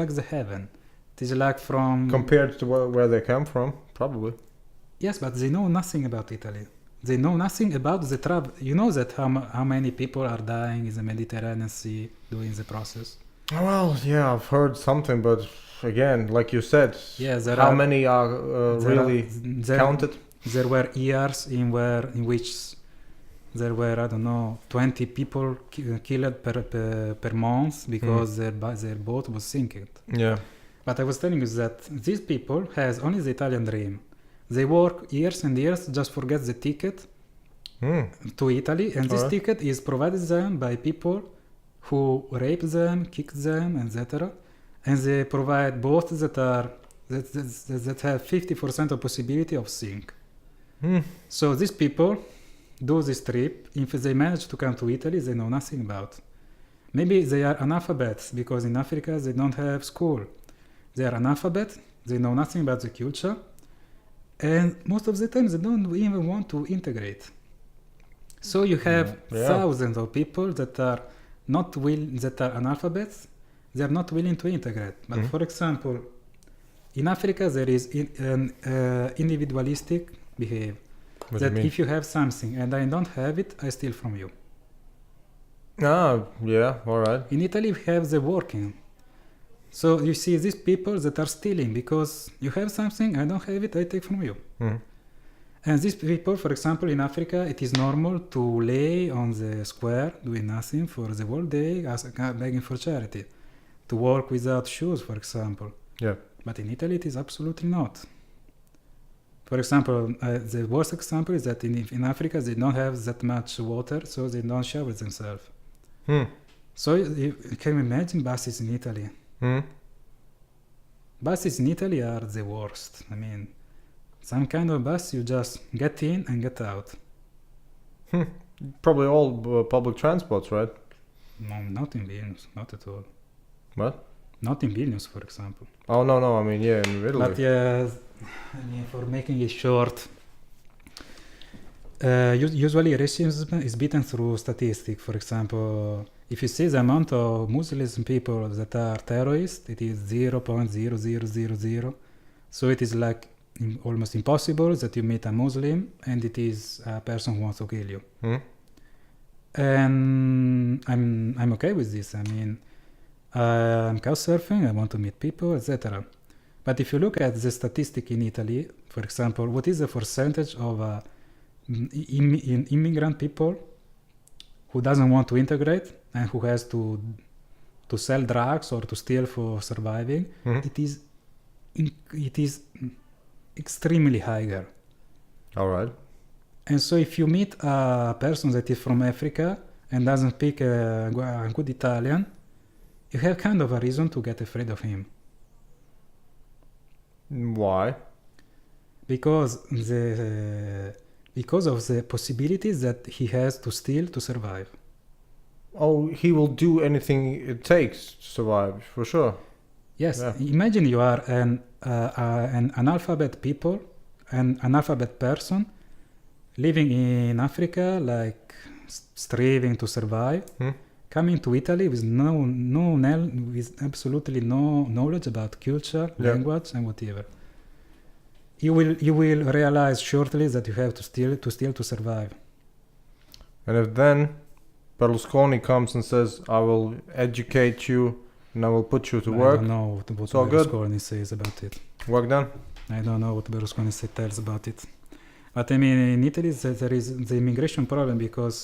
like the heaven. It is like from Compared to where they come from, probably. Yes, but they know nothing about Italy. They know nothing about the travel. You know that how many people are dying in the Mediterranean Sea doing the process. Well, yeah, I've heard something, but again, like you said, Yeah, many are really counted? There were years in which there were, I don't know, 20 people killed per month because their boat was sinking. Yeah. But I was telling you that these people has only the Italian dream. They work years and years just for get the ticket to Italy, and this ticket is provided them by people who rape them, kick them, etc. And they provide boats that have 50% of possibility of sink. So these people do this trip. If they manage to come to Italy, they know nothing about. Maybe they are analphabets because in Africa they don't have school. They are analphabet. They know nothing about the culture, and most of the time they don't even want to integrate. So you have thousands of people that are analphabets. They are not willing to integrate. But for example, in Africa there is an individualistic behavior. That if you have something and I don't have it, I steal from you. Ah, yeah, all right. In Italy, we have the working. So you see these people that are stealing because you have something, I don't have it, I take from you. And these people, for example, in Africa, it is normal to lay on the square doing nothing for the whole day, begging for charity, to walk without shoes, for example. Yeah. But in Italy, it is absolutely not. For example, the worst example is that in Africa they don't have that much water, so they don't shower themselves. So you can imagine buses in Italy. Buses in Italy are the worst. I mean, some kind of bus you just get in and get out. Probably all public transports, right? No, not in Vilnius, not at all. What? Not in Vilnius, for example. Oh, no, I mean, yeah, in Italy. But yeah, I mean, for making it short, usually racism is beaten through statistics. For example, if you see the amount of Muslims people that are terrorists, it is 0.0000. So it is like almost impossible that you meet a Muslim and it is a person who wants to kill you. And I'm okay with this. I mean, I'm couch surfing, I want to meet people, etc. But if you look at the statistic in Italy, for example, what is the percentage of immigrant people who doesn't want to integrate and who has to sell drugs or to steal for surviving? It is extremely higher. All right. And so if you meet a person that is from Africa and doesn't speak a good Italian, you have kind of a reason to get afraid of him. Why? Because of the possibilities that he has to steal to survive. Oh, he will do anything it takes to survive, for sure. Yes, Yeah. imagine you are an analphabet people, an analphabet person living in Africa, like striving to survive, coming to Italy with with absolutely no knowledge about culture, language, and whatever. You will realize shortly that you have to steal to survive. And if then Berlusconi comes and says, "I will educate you and I will put you to work," I don't know what all good. Berlusconi says about it. Work done. I don't know what Berlusconi tells about it. But I mean, in Italy, there is the immigration problem because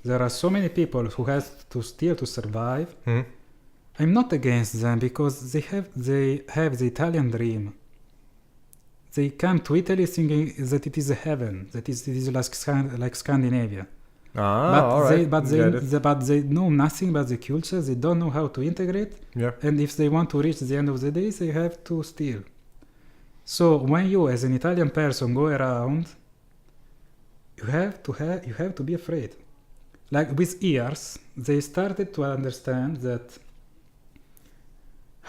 there are so many people who have to steal to survive. I'm not against them because they have the Italian dream. They come to Italy thinking that it is a heaven, that it is like Scandinavia. All right. But they know nothing about the culture. They don't know how to integrate. Yeah. And if they want to reach the end of the day, they have to steal. So when you, as an Italian person, go around, you have to be afraid. Like with years, they started to understand that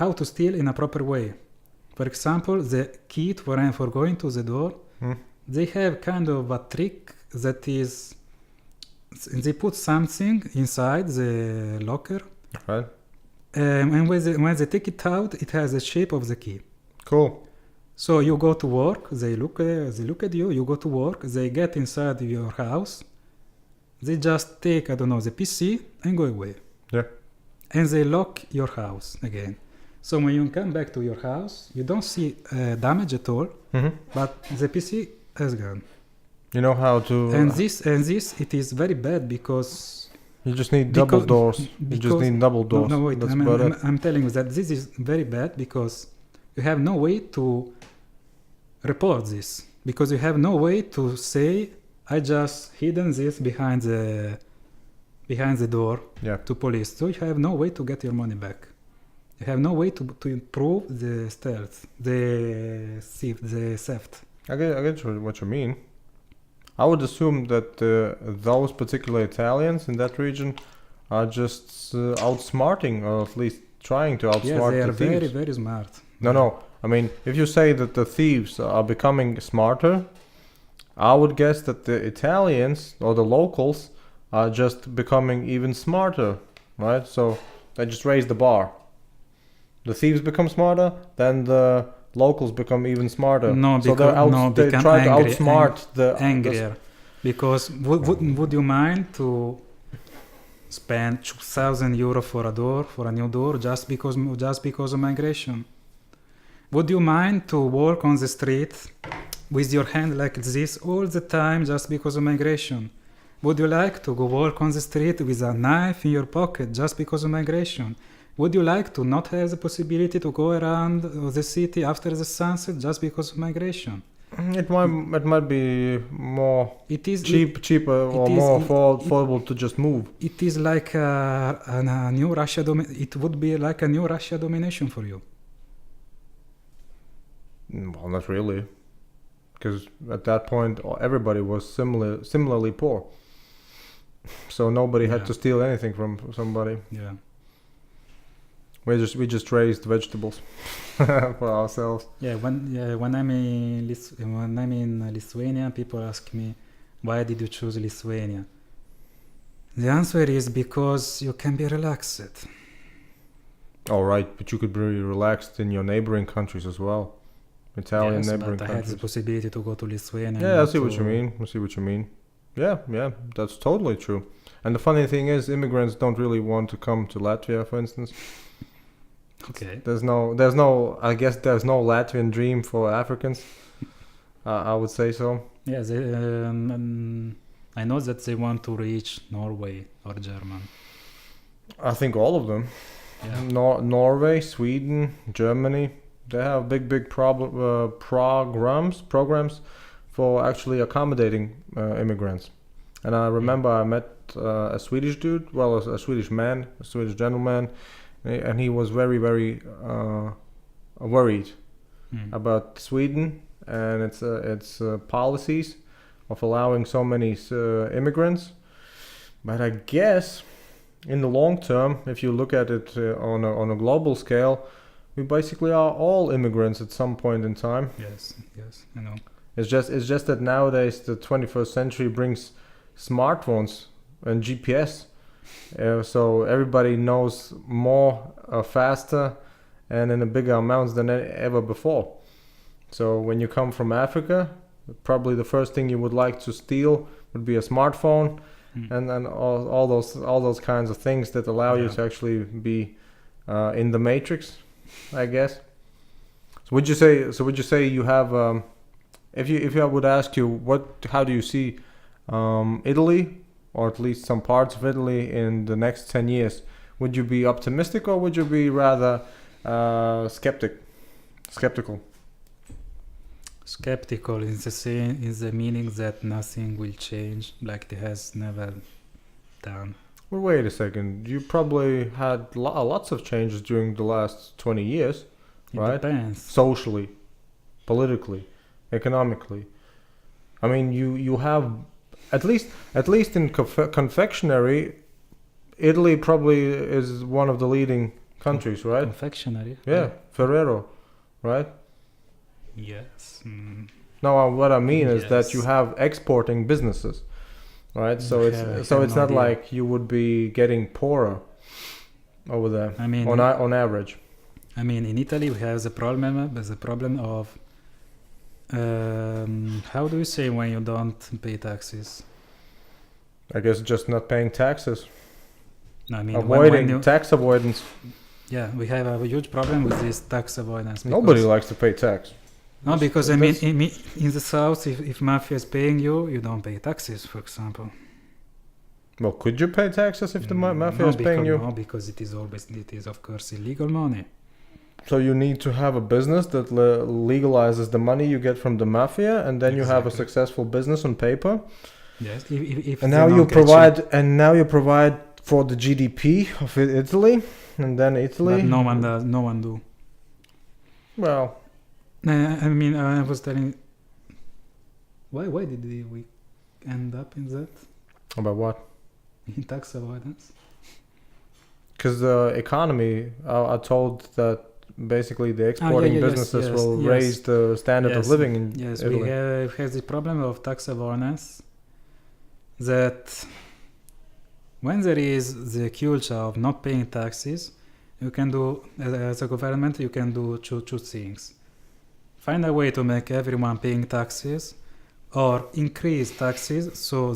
how to steal in a proper way. For example, the key for going to the door, they have kind of a trick that is, they put something inside the locker, Right. And when they take it out, it has the shape of the key. Cool. So you go to work, they look at you, you go to work, they get inside your house, they just take, the PC and go away. Yeah. And they lock your house again. So when you come back to your house, you don't see damage at all, but the PC has gone. You know how to... And this, it is very bad because... You just need double doors. You just need double doors. No, wait, I'm telling you that this is very bad because you have no way to report this. Because you have no way to say, I just hidden this behind the door to police. So you have no way to get your money back. You have no way to prove the theft. I get what you mean. I would assume that those particular Italians in that region are just outsmarting, or at least trying to outsmart the thieves. They are very, very smart. No. I mean, if you say that the thieves are becoming smarter, I would guess that the Italians or the locals are just becoming even smarter, right? So they just raise the bar. The thieves become smarter, then the locals become even smarter. No, so they try to outsmart the angrier. Because would you mind to spend 2,000 euro for a new door just because of migration? Would you mind to walk on the street with your hand like this all the time just because of migration? Would you like to go walk on the street with a knife in your pocket just because of migration? Would you like to not have the possibility to go around the city after the sunset just because of migration? It might be more cheaper or more affordable to just move. It is like a new Russia. It would be like a new Russia domination for you. Well, not really, because at that point everybody was similarly poor, so nobody had to steal anything from somebody. Yeah. We just raised vegetables for ourselves. Yeah, when I'm in Lithuania, people ask me, why did you choose Lithuania? The answer is because you can be relaxed. All right, but you could be relaxed in your neighboring countries as well. Italian neighboring countries. I had the possibility to go to Lithuania. Yeah, I see what you mean. Yeah, that's totally true. And the funny thing is, immigrants don't really want to come to Latvia, for instance. Okay. There's no. I guess there's no Latvian dream for Africans. I would say so. Yeah, I know that they want to reach Norway or Germany. I think all of them. Yeah. Norway, Sweden, Germany. They have big programs for actually accommodating immigrants. And I remember I met a Swedish dude, a Swedish gentleman, and he was very, very worried about Sweden and its policies of allowing so many immigrants. But I guess in the long term, if you look at it on a global scale, we basically are all immigrants at some point in time. Yes, I know. It's just that nowadays the 21st century brings smartphones and GPS, so everybody knows more faster and in a bigger amounts than ever before. So when you come from Africa, probably the first thing you would like to steal would be a smartphone, and all those kinds of things that allow you to actually be in the matrix, I guess. So would you say you have if I would ask you how do you see Italy, or at least some parts of Italy, in the next 10 years? Would you be optimistic, or would you be rather skeptical? Skeptical in the meaning that nothing will change like it has never done. Well, wait a second. You probably had lots of changes during the last 20 years, right? Depends. Socially, politically, economically. I mean, you have at least in confectionery, Italy probably is one of the leading countries, right? Confectionery. Yeah, Ferrero, right? Yes. No, what I mean is that Yes. you have exporting businesses, right? So Yeah, I it's have no not idea. like you would be getting poorer over there. I mean, on average. in Italy we have the problem of how do you say when you don't pay taxes? I guess just not paying taxes, I mean, avoiding tax avoidance. Yeah, we have a huge problem with this tax avoidance. Nobody likes to pay tax. No, because in the south, if mafia is paying you, you don't pay taxes, for example. Well, could you pay taxes if the mafia is paying you? No, because it is of course illegal money. So you need to have a business that legalizes the money you get from the mafia, and then you have a successful business on paper. Yes, if And now you provide for the GDP of Italy, and then Italy. But no one do. Well, I was telling. Why did we end up in that? About what? In tax avoidance? Because the economy, I told that basically the exporting businesses will raise the standard of living in Italy. We have the problem of tax avoidance, that when there is the culture of not paying taxes, you can do, as a government, you can do two things. Find a way to make everyone paying taxes, or increase taxes so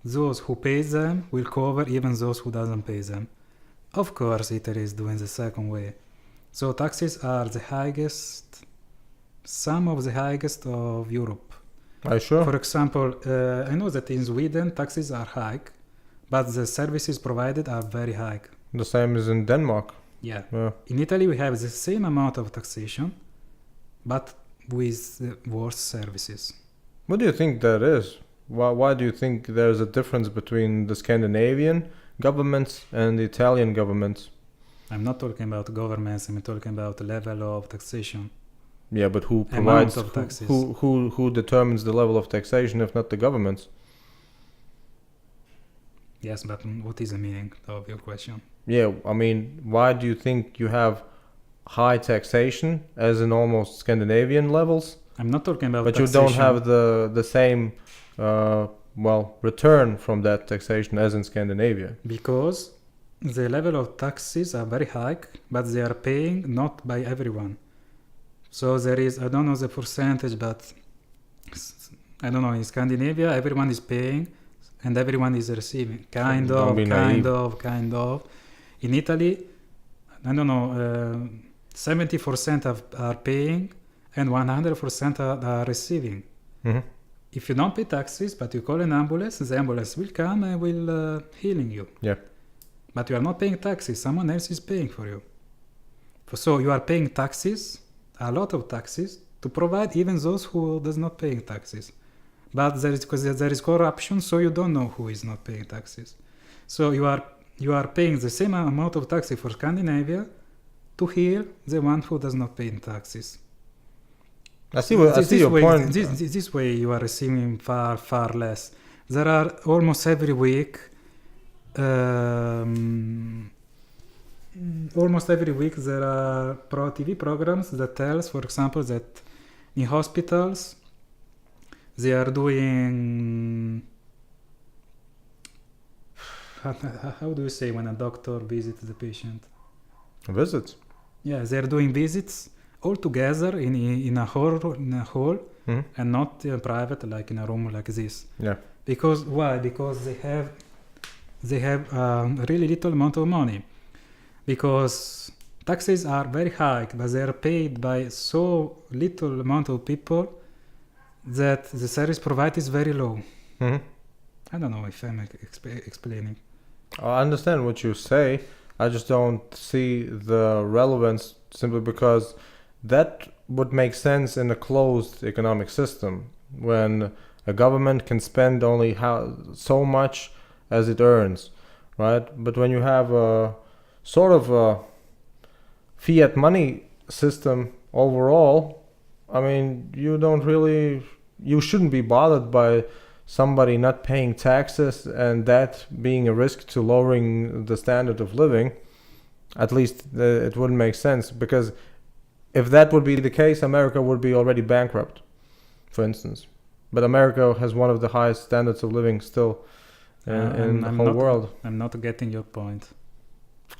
those who pay them will cover even those who doesn't pay them. Of course, Italy is doing the second way. So taxes are the highest, some of the highest of Europe. Are you sure? For example, I know that in Sweden taxes are high, but the services provided are very high. The same as in Denmark. Yeah. Yeah. In Italy we have the same amount of taxation, but with worse services. What do you think that is? Why do you think there's a difference between the Scandinavian governments and the Italian governments? I'm not talking about governments, I'm talking about the level of taxation. Yeah, but who Amount provides of taxes. who determines the level of taxation if not the governments? Yes, but what is the meaning of your question? Yeah, I mean, why do you think you have high taxation as in almost Scandinavian levels, I'm not talking about but taxation. you don't have the same return from that taxation as in Scandinavia? Because the level of taxes are very high, but they are paying not by everyone. So there is, I don't know the percentage, but I don't know, in Scandinavia everyone is paying and everyone is receiving. Kind of. In Italy, I don't know, 70% are paying and 100% are receiving. Mm-hmm. If you don't pay taxes, but you call an ambulance, the ambulance will come and will healing you. Yeah. But you are not paying taxes, someone else is paying for you. So you are paying taxes, a lot of taxes, to provide even those who does not paying taxes. But there is corruption, so you don't know who is not paying taxes. So you are paying the same amount of taxes for Scandinavia to heal the one who does not pay taxes. I see your point. This way you are receiving far less. There are almost every week there are TV programs that tells, for example, that in hospitals, they are doing. How do you say when a doctor visits the patient? Visits. Yeah, they are doing visits all together in a hall, and not private, like in a room like this. Yeah. Because why? Because they have really little amount of money. Because taxes are very high, but they are paid by so little amount of people that the service provided is very low. I don't know if I'm explaining. I understand what you say. I just don't see the relevance simply because that would make sense in a closed economic system when a government can spend only so much as it earns, right? But when you have a sort of a fiat money system overall, I mean, you shouldn't be bothered by somebody not paying taxes and that being a risk to lowering the standard of living. At least it wouldn't make sense, because if that would be the case, America would be already bankrupt, for instance. But America has one of the highest standards of living still in the whole world. I'm not getting your point.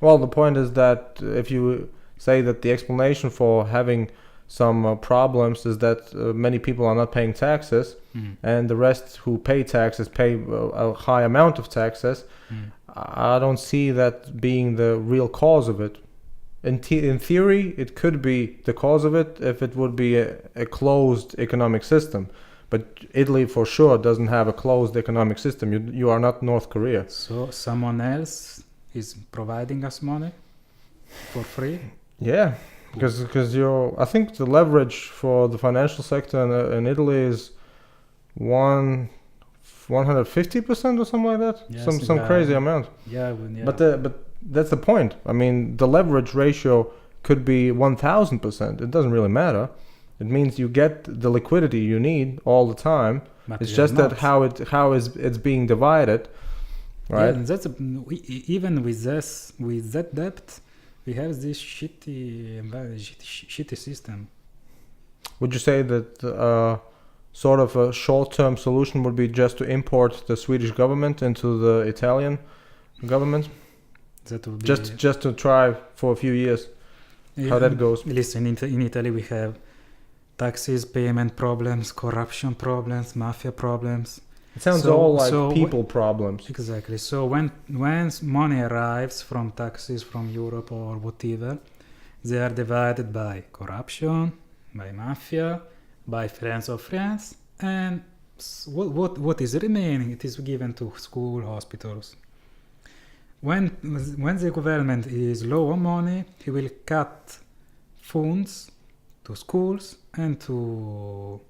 Well, the point is that if you say that the explanation for having some problems is that many people are not paying taxes, and the rest who pay taxes pay a high amount of taxes, I don't see that being the real cause of it. In theory, it could be the cause of it if it would be a closed economic system. But Italy for sure doesn't have a closed economic system. You are not North Korea. So someone else is providing us money for free? Yeah, because I think the leverage for the financial sector in Italy is 150% or something like that. Yes, some crazy amount. Yeah. But that's the point. I mean, the leverage ratio could be 1000%. It doesn't really matter. It means you get the liquidity you need all the time. But it's just that how it's being divided, right? Yeah, and even with that debt, we have this shitty system. Would you say that sort of a short-term solution would be just to import the Swedish government into the Italian government? That would be just to try for a few years how that goes. Listen, in Italy we have taxes, payment problems, corruption problems, mafia problems. It sounds all like people problems. Exactly. So when money arrives from taxes from Europe or whatever, they are divided by corruption, by mafia, by friends of friends, and what is remaining, it is given to school, hospitals. When the government is low on money, he will cut funds to schools and to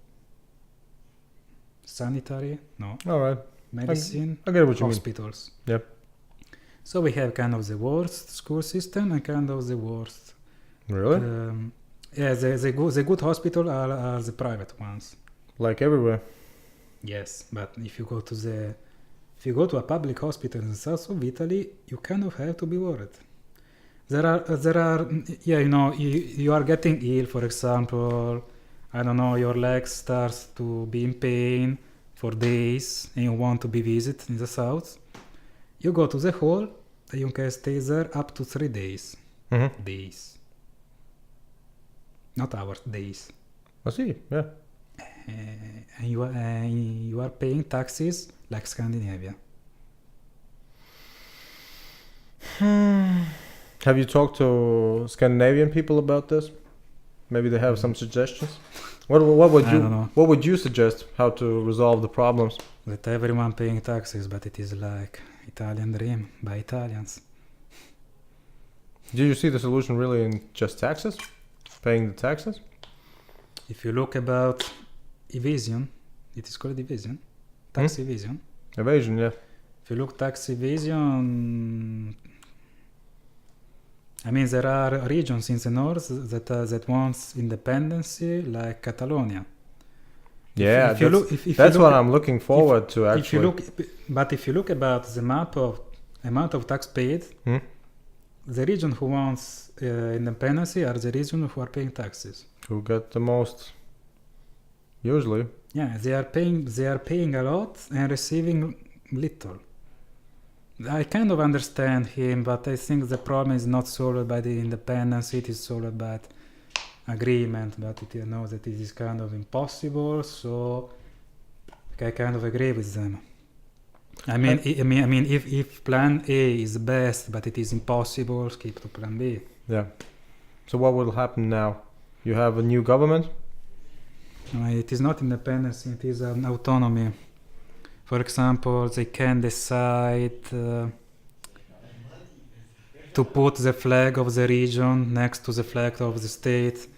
sanitary, all right, medicine, I get what you hospitals. Mean. Yep. So we have kind of the worst school system and kind of the worst. Really? Yeah, the good hospital are the private ones. Like everywhere. Yes, but if you go to a public hospital in the south of Italy, you kind of have to be worried. There are you are getting ill, for example, I don't know, your leg starts to be in pain for days and you want to be visited in the south. You go to the hall and you can stay there up to 3 days. Mm-hmm. Days. Not hours, days. I see, yeah. And you are paying taxes like Scandinavia. Have you talked to Scandinavian people about this? Maybe they have some suggestions. What would you suggest how to resolve the problems? That everyone paying taxes, but it is like Italian dream by Italians. Do you see the solution really in just taxes? Paying the taxes? If you look about evasion, it is called evasion, tax evasion. Evasion, yeah. If you look tax evasion, I mean, there are regions in the north that wants independence, like Catalonia. Yeah, that's what I'm looking forward to, actually. If you look about the map of amount of tax paid, the region who wants independence are the region who are paying taxes. Who get the most Usually. Yeah, they are paying a lot and receiving little. I kind of understand him, but I think the problem is not solved by the independence, it is solved by agreement, but it knows that it is kind of impossible, so I kind of agree with them. I mean, if plan A is best, but it is impossible, skip to plan B. Yeah. So what will happen now? You have a new government? It is not independence, it is an autonomy. For example, they can decide to put the flag of the region next to the flag of the state.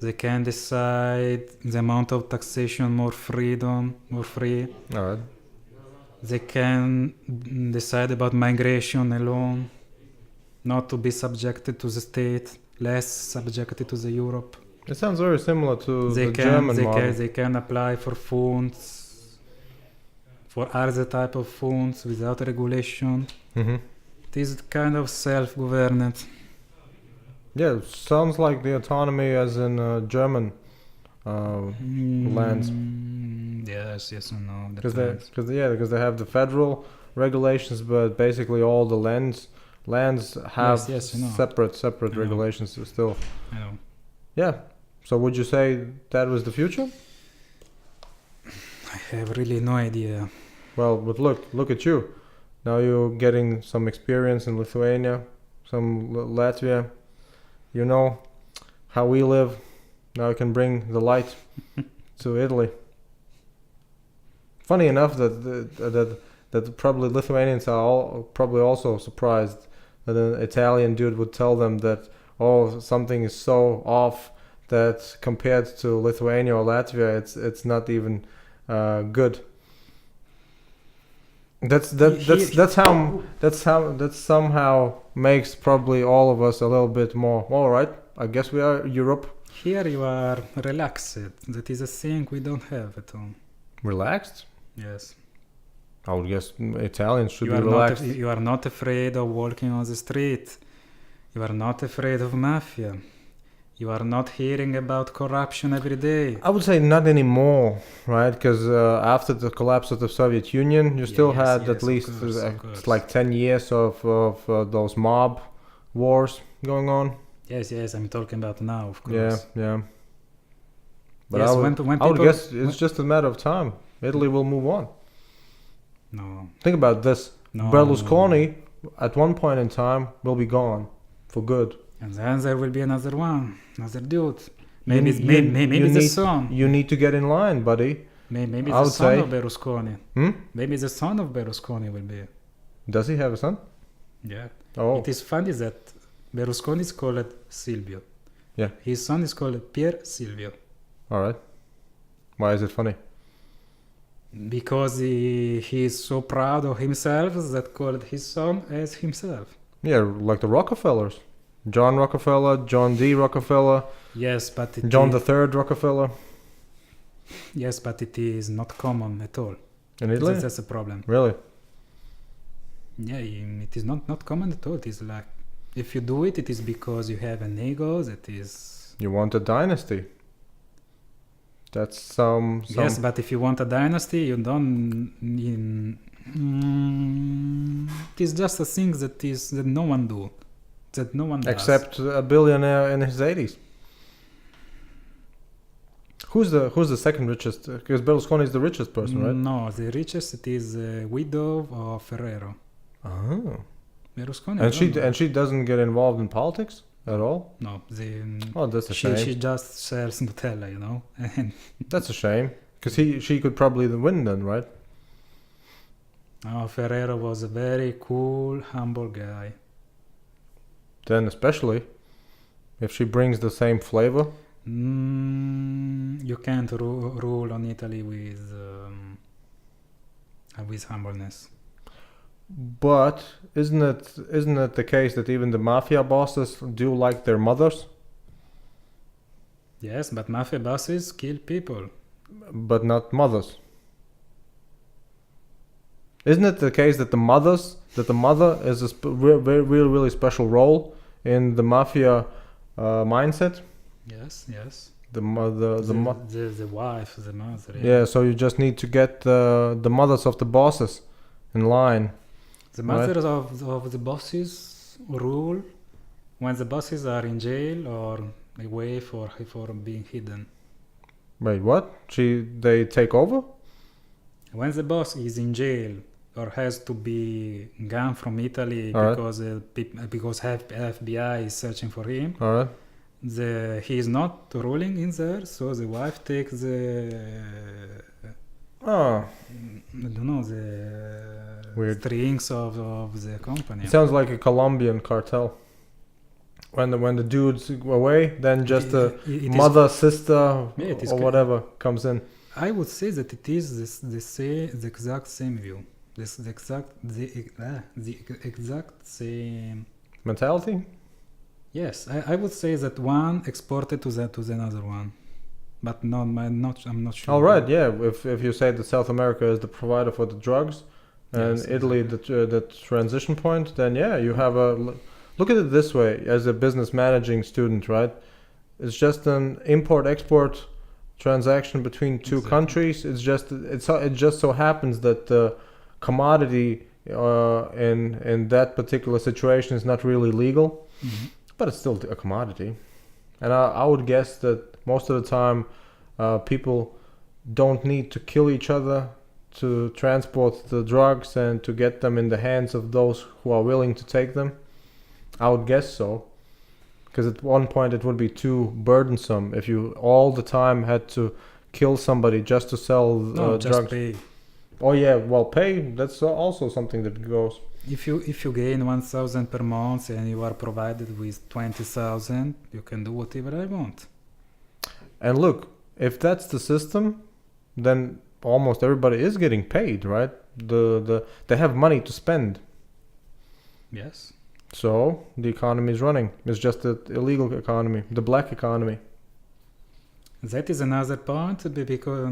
They can decide the amount of taxation more free. All right. They can decide about migration alone, not to be subjected to the state, less subjected to the Europe. It sounds very similar to the German model. They can apply for funds, for other type of funds without regulation. Mm-hmm. It is kind of self-governed. Yeah, it sounds like the autonomy as in German lands. Yes and no. Because they have the federal regulations, but basically all the lands have separate regulations still. I know. Yeah. So would you say that was the future? I have really no idea. Well, but look at you. Now you're getting some experience in Lithuania, some Latvia. You know how we live. Now you can bring the light to Italy. Funny enough that probably Lithuanians are probably also surprised that an Italian dude would tell them that something is so off that compared to Lithuania or Latvia it's not even good. That somehow makes probably all of us a little bit more all right. I guess we are Europe. Here you are relaxed. That is a thing we don't have at all. Relaxed? Yes. I would guess Italians should be relaxed. You are not afraid of walking on the street. You are not afraid of mafia. You are not hearing about corruption every day. I would say not anymore, right? Because after the collapse of the Soviet Union, you still had at least like 10 years of those mob wars going on. Yes, I'm talking about now, of course. Yeah. But yes, I would guess it's just a matter of time. Italy will move on. No. Think about this. No. Berlusconi, at one point in time, will be gone for good. And then there will be another dude. Maybe it's the son. You need to get in line, buddy. Maybe it's the son of Berlusconi. Maybe the son of Berlusconi will be. Does he have a son? Yeah. Oh. It is funny that Berlusconi is called Silvio. Yeah. His son is called Pier Silvio. All right. Why is it funny? Because he is so proud of himself that called his son as himself. Yeah, like the Rockefellers. John Rockefeller, John D. Rockefeller. Yes, but John III Rockefeller. Yes, but it is not common at all. In Italy? That's a problem. Really? Yeah, it is not common at all. It is like, if you do it, it is because you have an ego that is... You want a dynasty. That's some... Yes, but if you want a dynasty, you don't... it is just a thing that no one do. That no one does. Except a billionaire in his 80s. Who's the second richest? Because Berlusconi is the richest person, right? No, the richest it is widow of Ferrero. Oh. Berlusconi. And she doesn't get involved in politics at all? No. That's a shame. She just sells Nutella, you know. That's a shame. Because she could probably win then, right? Oh, Ferrero was a very cool, humble guy. Then especially if she brings the same flavor. You can't rule on Italy with humbleness. But isn't it the case that even the mafia bosses do like their mothers? Yes, but mafia bosses kill people. But not mothers. Isn't it the case that the mother is a really special role in the mafia mindset? Yes. the mother, the wife, the mother. yeah. So you just need to get the mothers of the bosses in line. The mothers of the bosses rule when the bosses are in jail or away for being hidden. Wait, what? They take over? When the boss is in jail or has to be gone from Italy All right. because FBI is searching for him, All right. he is not ruling in there, so the wife takes the Oh, I don't know, the Weird. strings of the company. it sounds like a Colombian cartel. When the dude's away, then just the It is- mother, sister, Yeah, it is or whatever comes in. I would say that it is the exact same view. The exact same. Mentality? Yes, I would say that one exported to the another one, but I'm not sure. All right, yeah. If you say that South America is the provider for the drugs, and Yes, Italy the transition point, then yeah, you have a look at it this way as a business managing student, right? It's just an import-export transaction between two Exactly. countries. It just so happens that the commodity in that particular situation is not really legal, Mhm. but it's still a commodity. And I would guess that most of the time, people don't need to kill each other to transport the drugs and to get them in the hands of those who are willing to take them. I would guess so. Because at one point it would be too burdensome if you all the time had to kill somebody just to sell No, just drugs. pay. Oh yeah, well, pay. That's also something that goes. If you gain 1,000 per month and you are provided with 20,000, you can do whatever I want. And look, if that's the system, then almost everybody is getting paid, right? They have money to spend, Yes. so the economy is running. It's just the illegal economy, the black economy. That is another point because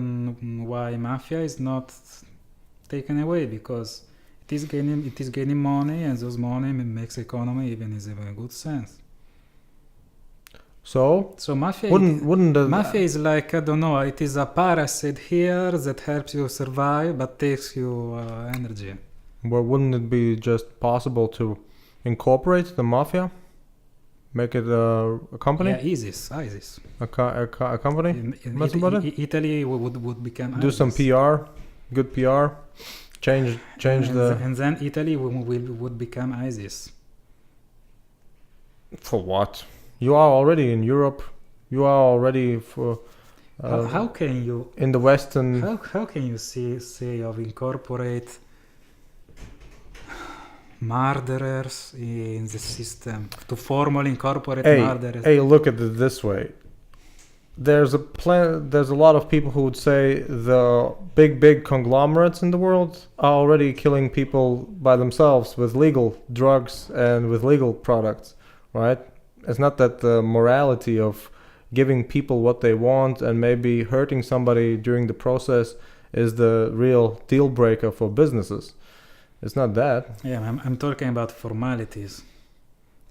why mafia is not taken away, because it is gaining money, and those money makes economy even is in a good sense. So So mafia wouldn't the mafia is like, I don't know, it is a parasite here that helps you survive but takes you energy. well, wouldn't it be just possible to incorporate the mafia, make it a company, Yeah, ISIS. a company? In What's about it? Italy would become Do some ISIS. PR, good PR, change and then Italy would become ISIS. for what? You are already in Europe. You are already for How can you in the Western. how can you say of incorporate murderers in the system, to formally incorporate murderers? Hey, look at it this way. There's a lot of people who would say the big conglomerates in the world are already killing people by themselves with legal drugs and with legal products, right? It's not that the morality of giving people what they want and maybe hurting somebody during the process is the real deal breaker for businesses. It's not that. Yeah, I'm talking about formalities.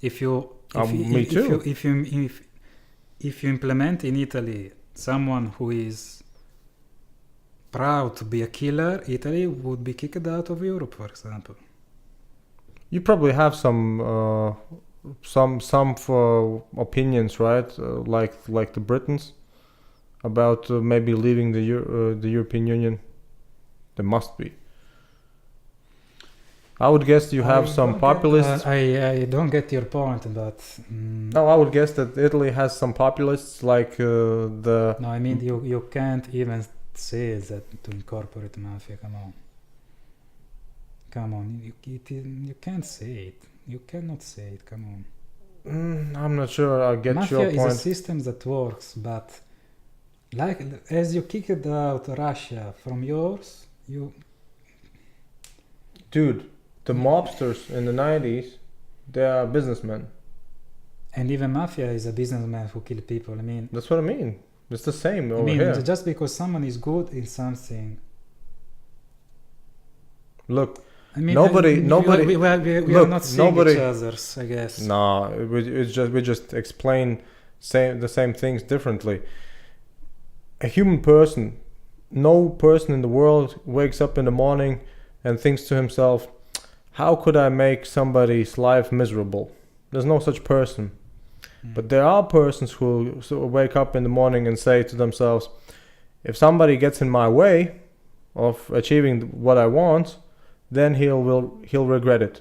If you Me too. if you implement in Italy someone who is proud to be a killer, Italy would be kicked out of Europe, for example. You probably have some opinions, right? Like the Britons about maybe leaving the European Union. There must be. I would guess you have some populists. I don't get your point, but No, I would guess that Italy has some populists like the. no, I mean you can't even say that to incorporate mafia. Come on, you can't say it. You cannot say it. Come on. I'm not sure I get Mafia your is point. a system that works, but like as you kicked out Russia from yours, you Dude, the mobsters in the 90s, they are businessmen. and even mafia is a businessman who kill people. I mean, That's what I mean. It's the same over here. just because someone is good in something. Look, I mean, Nobody- we are look, not seeing nobody- each others, I guess. no, we just explain we just explain the same things differently. a human person, no person in the world wakes up in the morning and thinks to himself, how could I make somebody's life miserable? There's no such person. But there are persons who wake up in the morning and say to themselves, if somebody gets in my way of achieving what I want, then he'll regret it.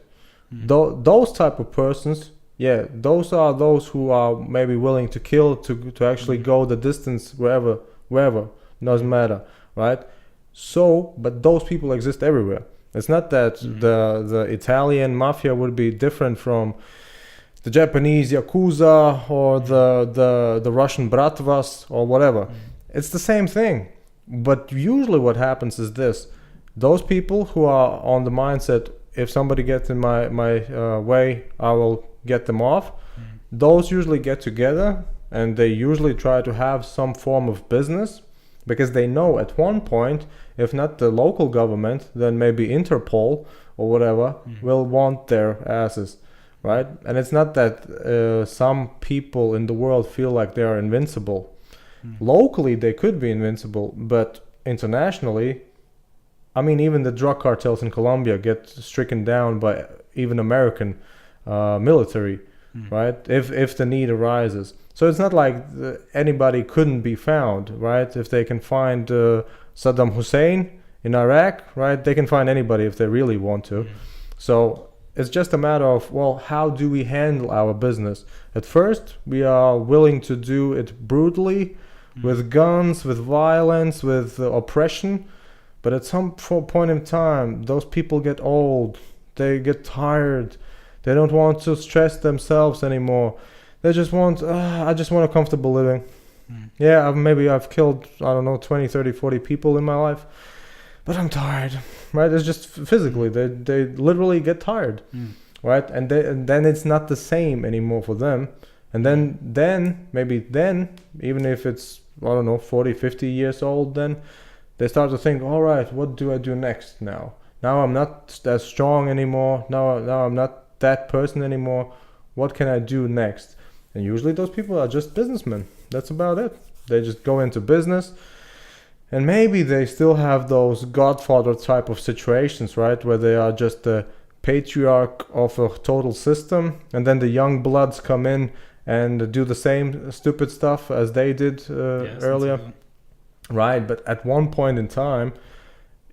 Those type of persons, yeah, those are those who are maybe willing to kill to actually go the distance wherever, doesn't matter, right? So, but those people exist everywhere. It's not that the Italian mafia would be different from the Japanese Yakuza or the Russian Bratvas or whatever. It's the same thing. But usually what happens is this. Those people who are on the mindset, if somebody gets in my way, I will get them off. Those usually get together and they usually try to have some form of business because they know at one point, if not the local government, then maybe Interpol or whatever will want their asses. Right? And it's not that some people in the world feel like they are invincible. Locally, they could be invincible, but internationally, I mean, even the drug cartels in Colombia get stricken down by even American military, right? If the need arises. So it's not like anybody couldn't be found, right? If they can find Saddam Hussein in Iraq, right? They can find anybody if they really want to. So it's just a matter of, well, how do we handle our business? At first, we are willing to do it brutally, with guns, with violence, with oppression. But at some point in time, those people get old. They get tired. They don't want to stress themselves anymore. They just want, I just want a comfortable living. Yeah, maybe I've killed, I don't know, 20, 30, 40 people in my life. But I'm tired, right? It's just physically, they literally get tired, right? And then it's not the same anymore for them. And then, even if it's, I don't know, 40, 50 years old, then they start to think, all right, what do I do next now? Now I'm not as strong anymore. Now I'm not that person anymore. What can I do next? And usually those people are just businessmen. That's about it. They just go into business. And maybe they still have those godfather type of situations, right? Where they are just the patriarch of a total system. And then the young bloods come in and do the same stupid stuff as they did earlier. Right, but at one point in time,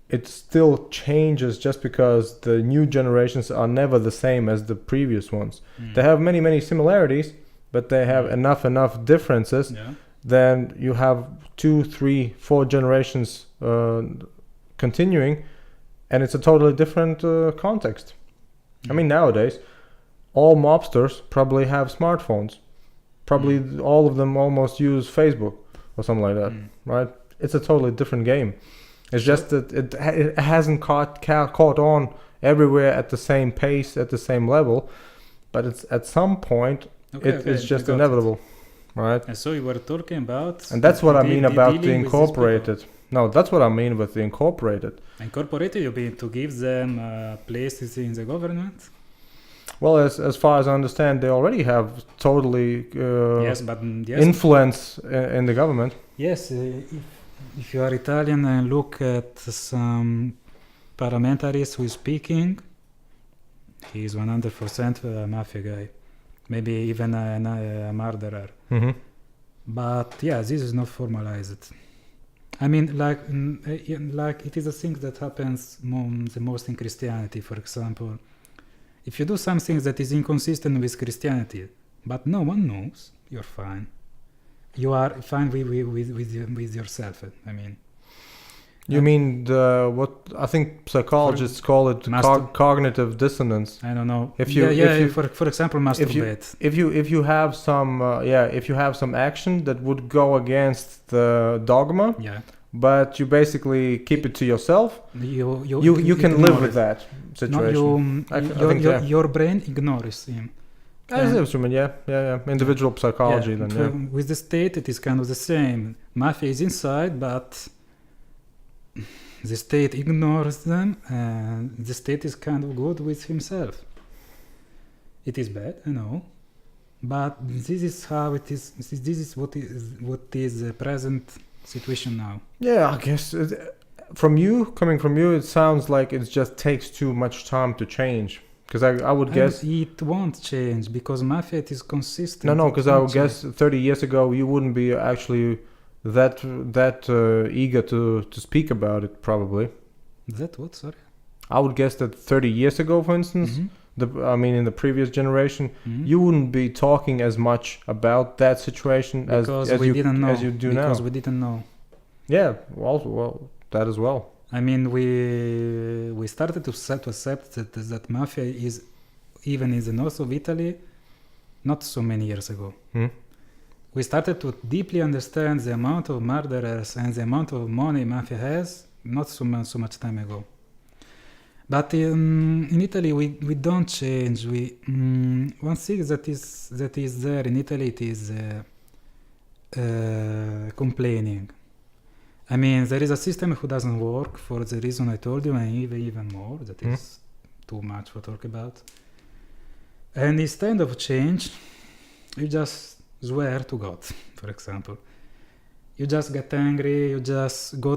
it still changes just because the new generations are never the same as the previous ones. They have many, many similarities, but they have enough differences. Then you have 2, 3, 4 generations continuing, and it's a totally different context. I mean, nowadays, all mobsters probably have smartphones. Probably all of them almost use Facebook or something like that, right? It's a totally different game. It's just that it hasn't caught on everywhere at the same pace, at the same level, but it's at some point it's just inevitable, right? And so you were talking about, and that's what I mean about the incorporated. No, that's what I mean with the incorporated. Incorporated, you mean to give them places in the government? Well, as far as I understand, they already have totally influence in the government. Yes, if you are Italian and look at some parliamentaries who is speaking, he is 100% a mafia guy, maybe even a murderer. But yeah, this is not formalized. I mean, like it is a thing that happens the most in Christianity, for example. If you do something that is inconsistent with Christianity, but no one knows, you're fine. You are fine with yourself. I mean, you mean what I think psychologists call it cognitive dissonance. I don't know. If you for example, masturbate. If you have some if you have some action that would go against the dogma, but you basically keep it to yourself, you can live with that situation. No, your brain ignores him. Individual psychology then. With the state, it is kind of the same. Mafia is inside, but the state ignores them, and the state is kind of good with himself. It is bad, I know, but this is how it is. This is what is present situation now? Yeah, I guess coming from you, it sounds like it just takes too much time to change. Because I would guess It won't change because mafia is consistent. no, It because I won't would guess 30 years ago you wouldn't be actually that eager to speak about it probably. change. That what? Sorry. I would guess that 30 years ago, for instance, in the previous generation, you wouldn't be talking as much about that situation as we didn't know. as you do now. Because we didn't know. Yeah, well, that as well. I mean, we started to accept that mafia is even in the north of Italy, not so many years ago. We started to deeply understand the amount of murderers and the amount of money mafia has not so much time ago. But in Italy, we don't change. One thing that is there in Italy, it is complaining. I mean, there is a system who doesn't work for the reason I told you, and even more. That is too much for talk about. And instead of change, you just swear to God, for example. You just get angry. You just go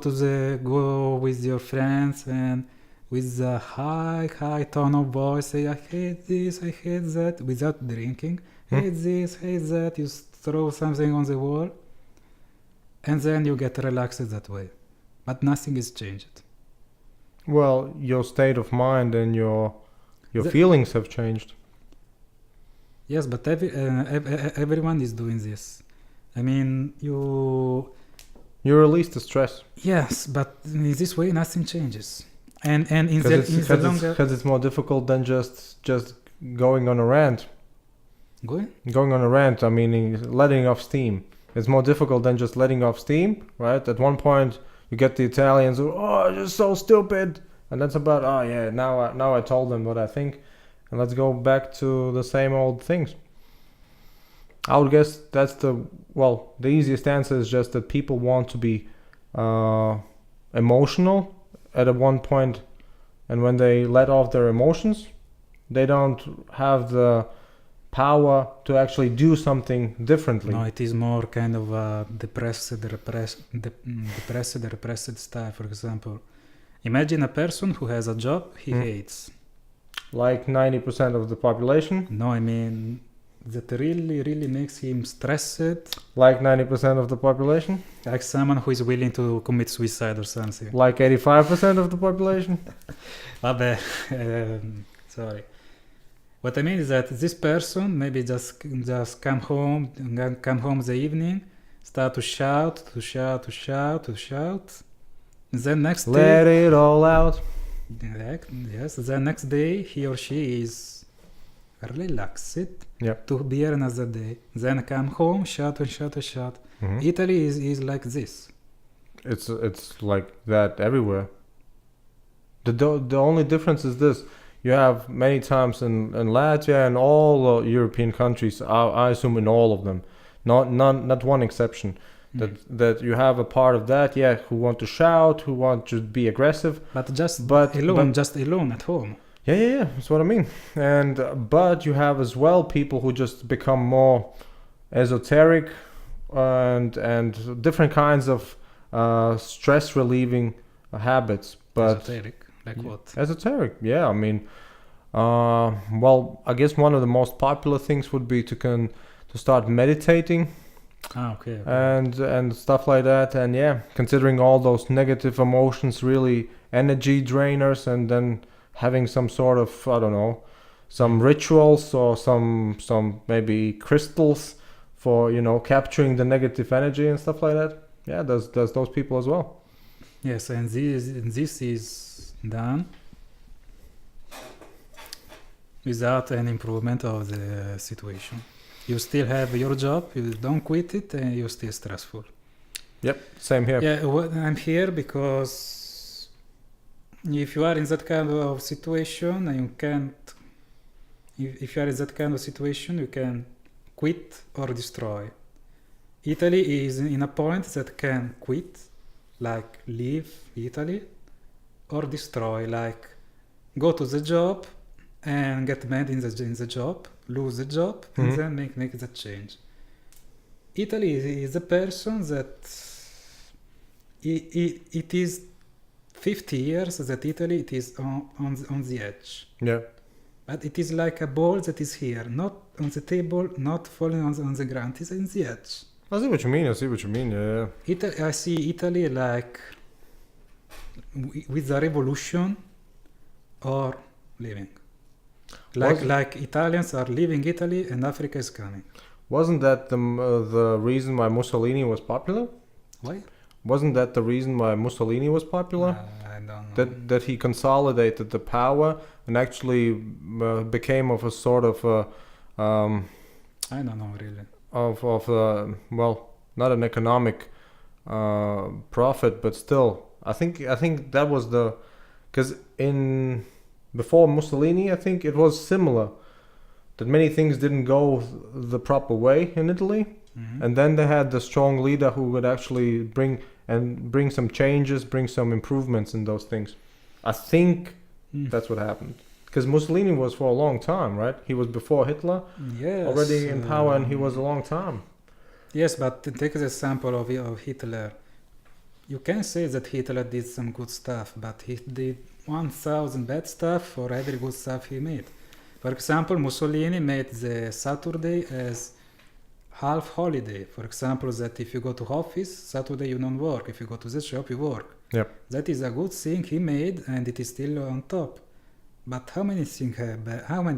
with your friends and with a high tone of voice, say, I hate this, I hate that, without drinking. Hate this, hate that. You throw something on the wall. And then you get relaxed that way. But nothing is changed. Well, your state of mind and your feelings have changed. Yes, but everyone is doing this. I mean, you release the stress. Yes, but in this way nothing changes. And in the longer... Because it's more difficult than just going on a rant. Going on a rant, I mean, letting off steam. It's more difficult than just letting off steam, right? At one point, you get the Italians who, you're so stupid. And that's about, now I told them what I think. And let's go back to the same old things. I would guess that's the easiest answer is just that people want to be emotional at one point. And when they let off their emotions, they don't have the power to actually do something differently. No, it is more kind of a depressed style. For example, imagine a person who has a job he hates. Like 90% of the population? No, I mean that really makes him stressed. Like 90% of the population? Like someone who is willing to commit suicide or something. Like 85% of the population? Sorry. What I mean is that this person maybe just come home the evening, start to shout. Then next day, let it all out. Yes. Then next day he or she is relaxed to be here another day. Then come home, shout. Italy is like this. It's like that everywhere. The only difference is this. You have many times in Latvia and all European countries, I assume in all of them, not one exception, that you have a part of that, who want to shout, who want to be aggressive. But just alone at home. Yeah, that's what I mean. But you have as well people who just become more esoteric and different kinds of stress relieving habits. But esoteric. Like what? Esoteric, yeah. I mean, I guess one of the most popular things would be to start meditating. Okay. And stuff like that. And considering all those negative emotions really energy drainers, and then having some sort of, I don't know, some rituals or some maybe crystals for, capturing the negative energy and stuff like that. Yeah, there's those people as well. Yes, and this is done without an improvement of the situation. You still have your job, you don't quit it, and you're still stressful. Yep, same here. Yeah, I'm here because if you are in that kind of situation and you can't, if you are in that kind of situation, you can quit or destroy. Italy is in a point that can quit, like leave Italy, or destroy, like go to the job and get mad in the job, lose the job, and then make the change. Italy is a person that it is 50 years that Italy it is on the edge. Yeah. But it is like a ball that is here, not on the table, not falling on the ground. It's in the edge. I see what you mean. Yeah. I see Italy like with the revolution or living. Like Italians are leaving Italy and Africa is coming. Wasn't that the reason why Mussolini was popular? Why? Wasn't that the reason why Mussolini was popular? I don't know. That he consolidated the power and actually became of a sort of I don't know really. well, not an economic profit, but still, I think that was because before Mussolini, I think it was similar that many things didn't go the proper way in Italy. Mm-hmm. And then they had the strong leader who would actually bring some changes, bring some improvements in those things. I think that's what happened. Because Mussolini was for a long time, right? He was before Hitler, yes, already in power, and he was a long time. Yes, but take the example of Hitler. You can say that Hitler did some good stuff, but he did 1,000 bad stuff for every good stuff he made. For example, Mussolini made the Saturday as half holiday. For example, that if you go to office, Saturday you don't work. If you go to the shop, you work. Yep. That is a good thing he made, and it is still on top. But how many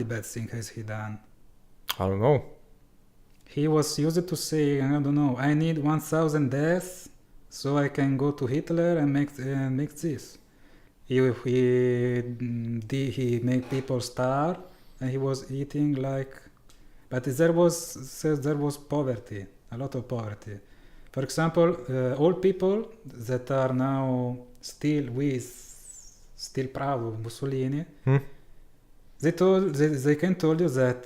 bad things has he done? I don't know. He was used to say, I don't know, I need 1,000 deaths so I can go to Hitler and make this. He made people starve, and he was eating like. But there was poverty, a lot of poverty. For example, old people that are now still proud of Mussolini, they can tell you that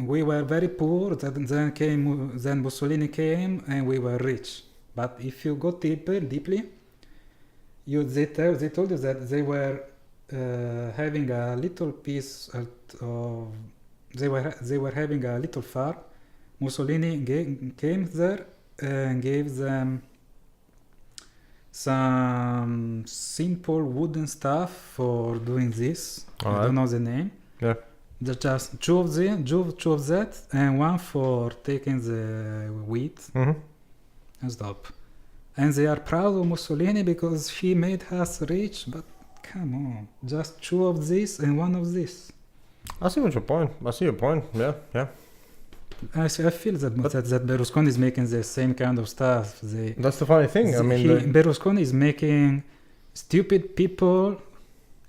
we were very poor. Then Mussolini came and we were rich. But if you go deeply, they told you that they were having a little piece of. They were having a little farm. Mussolini came there and gave them some simple wooden stuff for doing this. All I right. don't know the name. Yeah. Just two of that, and one for taking the wheat and stop. And they are proud of Mussolini because he made us rich. But come on, just two of this and one of this. I see your point. Yeah. I feel that Berlusconi is making the same kind of stuff. That's the funny thing. Berlusconi is making stupid people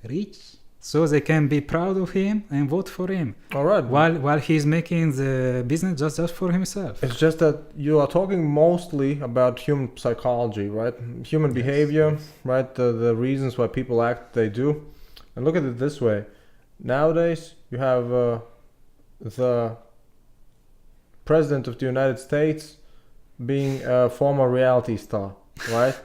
rich, so they can be proud of him and vote for him. All right. While he's making the business just for himself. It's just that you are talking mostly about human psychology, right? Human behavior, yes. Right? The reasons why people act they do. And look at it this way. Nowadays, you have the President of the United States being a former reality star, right?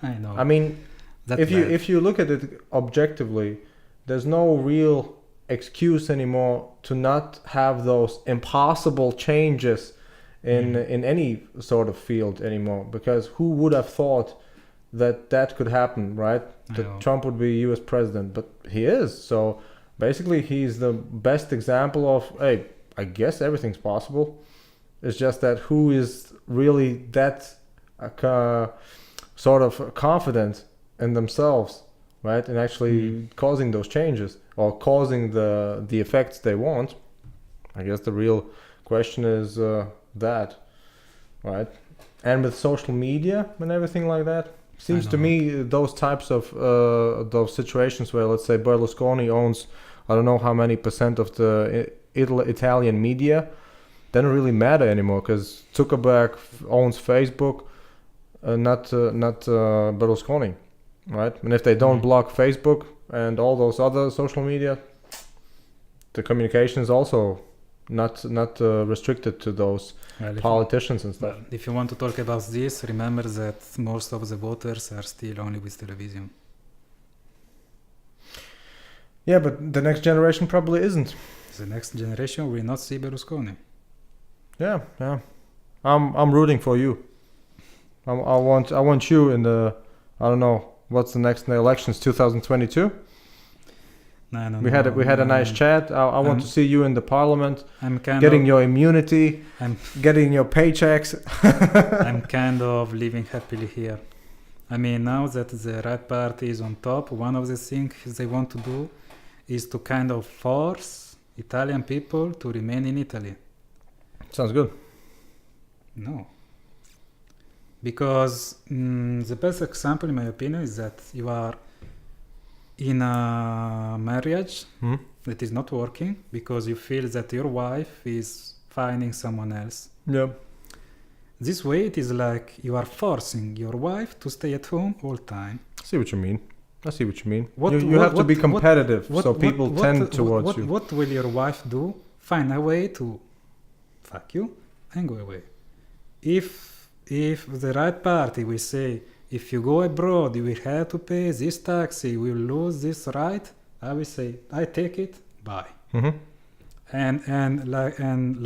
I know. I mean, if you look at it objectively, there's no real excuse anymore to not have those impossible changes in any sort of field anymore. Because who would have thought that could happen, right? That Trump would be U.S. president, but he is. So basically, he's the best example of, hey, I guess everything's possible. It's just that who is really that sort of confident in themselves, right? And actually causing those changes or causing the effects they want. I guess the real question is that, right? And with social media and everything like that, seems to me those types of those situations where, let's say, Berlusconi owns, I don't know how many percent of the Italian media, doesn't really matter anymore because Zuckerberg owns Facebook, not Berlusconi, right? And if they don't block Facebook and all those other social media, the communication is also not restricted to those politicians and stuff. Well, if you want to talk about this, remember that most of the voters are still only with television. Yeah, but the next generation probably isn't. The next generation will not see Berlusconi. Yeah. I'm rooting for you. I want you in the I don't know. What's the next elections? 2022. No, We had a nice chat. I want to see you in the parliament, I'm kind getting of, your immunity, I'm- getting your paychecks. I'm kind of living happily here. I mean, now that the right party is on top, one of the things they want to do is to kind of force Italian people to remain in Italy. Sounds good. No. Because the best example, in my opinion, is that you are in a marriage Hmm? that is not working because you feel that your wife is finding someone else. Yeah. This way, it is like you are forcing your wife to stay at home all time. I see what you mean. You What- you what- have to be what- competitive, What- so what- people what- tend what- towards what, you. What will your wife do? Find a way to fuck you and go away. If the right party will say, if you go abroad, you will have to pay this tax, you will lose this right, I will say, I take it, bye. Mm-hmm. And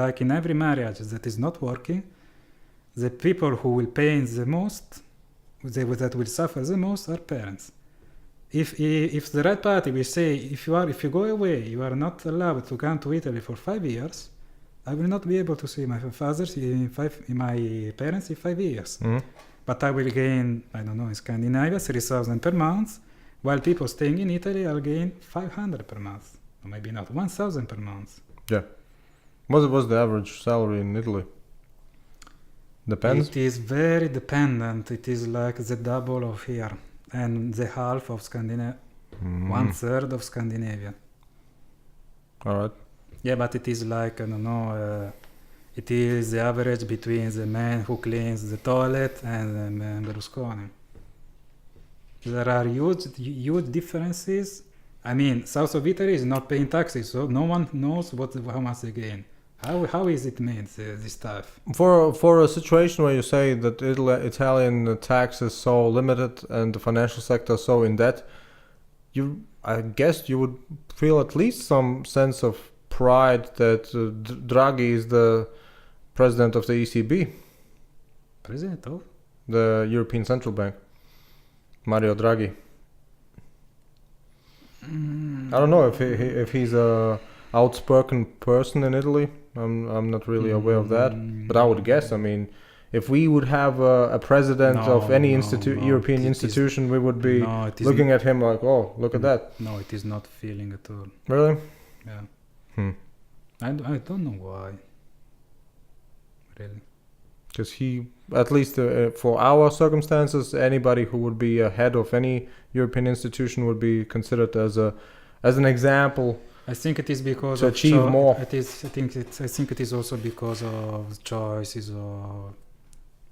like in every marriage that is not working, the people who will pay the most, that will suffer the most, are parents. If the right party will say, if you go away, you are not allowed to come to Italy for 5 years, I will not be able to see my my parents in 5 years. Mm-hmm. But I will gain, I don't know, in Scandinavia, 3,000 per month, while people staying in Italy will gain 500 per month, or maybe not, 1,000 per month. What was the average salary in Italy? Depends. It is very dependent. It is like the double of here and the half of Scandinavia, 1/3 of Scandinavia. All right. Yeah, but it is like, I don't know, it is the average between the man who cleans the toilet and the man Berlusconi. There are huge differences. I mean, south of Italy is not paying taxes, so no one knows how much they gain. How is it made, this stuff? For a situation where you say that Italian tax is so limited and the financial sector so in debt, I guess you would feel at least some sense of pride that Draghi is the president of the ECB, President of? the European Central Bank, Mario Draghi. I don't know if he's a outspoken person in Italy. I'm not really aware of that, but I would guess. I mean, if we would have a president of any European institution, we would be looking at him like, oh, look at that. No, it is not feeling at all. Really? Yeah. I don't know why. Really. Because he, at least for our circumstances, anybody who would be head of any European institution would be considered as an example. I think it is because to achieve more. I think it is also because of choices of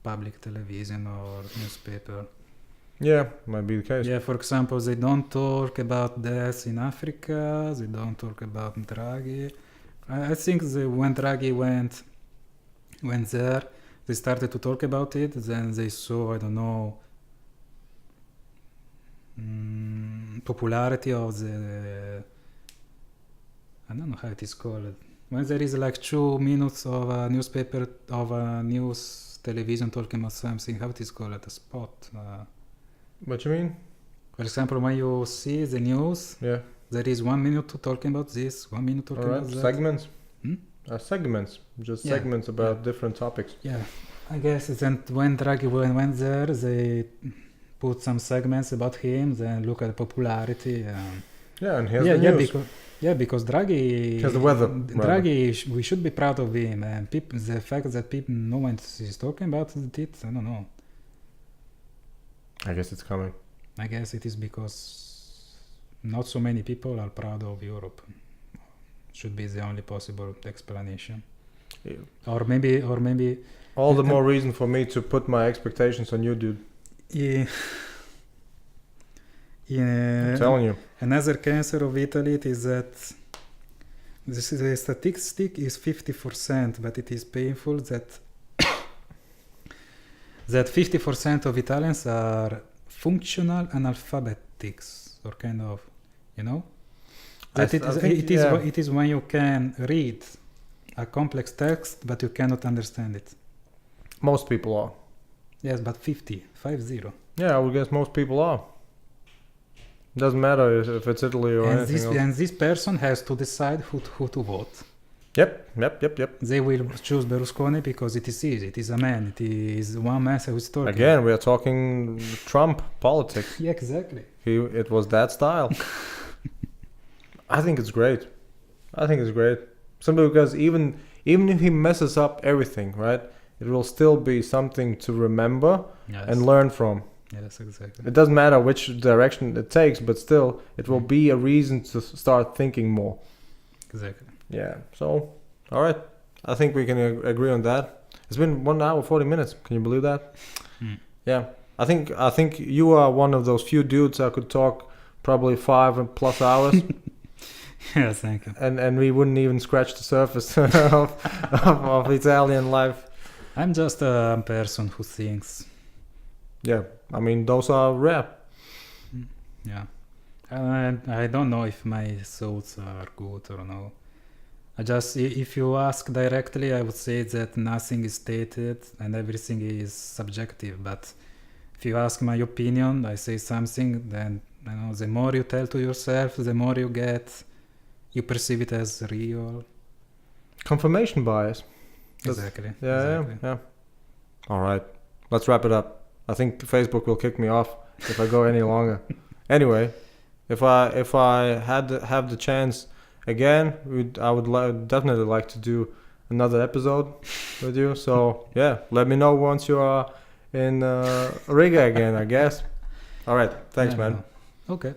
public television or newspaper. Yeah, might be the case. Yeah, for example, they don't talk about deaths in Africa. They don't talk about Draghi. I think when Draghi went there, they started to talk about it. Then they saw, I don't know, popularity of the, I don't know how it is called. When there is like 2 minutes of a newspaper, of a news television talking about something, how it is called, a spot. What you mean? For example, when you see the news, Yeah. there is 1 minute talking about this, 1 minute talking about that. Segments. Segments, just Yeah. segments about different topics. Yeah, I guess then when Draghi went there, they put some segments about him, then look at the popularity. Yeah, and here's the news. Because Draghi. Here's the weather. Draghi, we should be proud of him, and the fact that no one is talking about it, I don't know. I guess it's coming. I guess it is because not so many people are proud of Europe. Should be the only possible explanation. Yeah. Or maybe. All the more reason for me to put my expectations on you, dude. Yeah. I'm telling you. Another cancer of Italy it is that the statistic is 50%, but it is painful that 50% of Italians are functional analphabetics, or kind of, you know. That it is when you can read a complex text, but you cannot understand it. Most people are. Yes, but 50. Yeah, I would guess most people are. Doesn't matter if it's Italy or anything else. And this person has to decide who to vote. Yep. They will choose Berlusconi because it is easy. It is a man. It is one man who is talking. Again, we are talking Trump politics. Yeah, exactly. It was that style. I think it's great. Simply because even if he messes up everything, right, it will still be something to remember and learn from. Yes, exactly. It doesn't matter which direction it takes, but still, it will be a reason to start thinking more. Exactly. Yeah. So, all right. I think we can agree on that. It's been 1 hour 40 minutes. Can you believe that? Yeah. I think you are one of those few dudes I could talk probably 5+ hours. Yes, thank you. And we wouldn't even scratch the surface of Italian life. I'm just a person who thinks. Yeah. I mean, those are rare. Yeah. I don't know if my thoughts are good or no. If you ask directly, I would say that nothing is stated and everything is subjective. But if you ask my opinion, I say something, then the more you tell to yourself, the more you perceive it as real. Confirmation bias. Exactly. Yeah. All right. Let's wrap it up. I think Facebook will kick me off if I go any longer. Anyway, if I have the chance again, I would definitely like to do another episode with you. So yeah, let me know once you are in Riga again, I guess. All right. Thanks, man. Okay.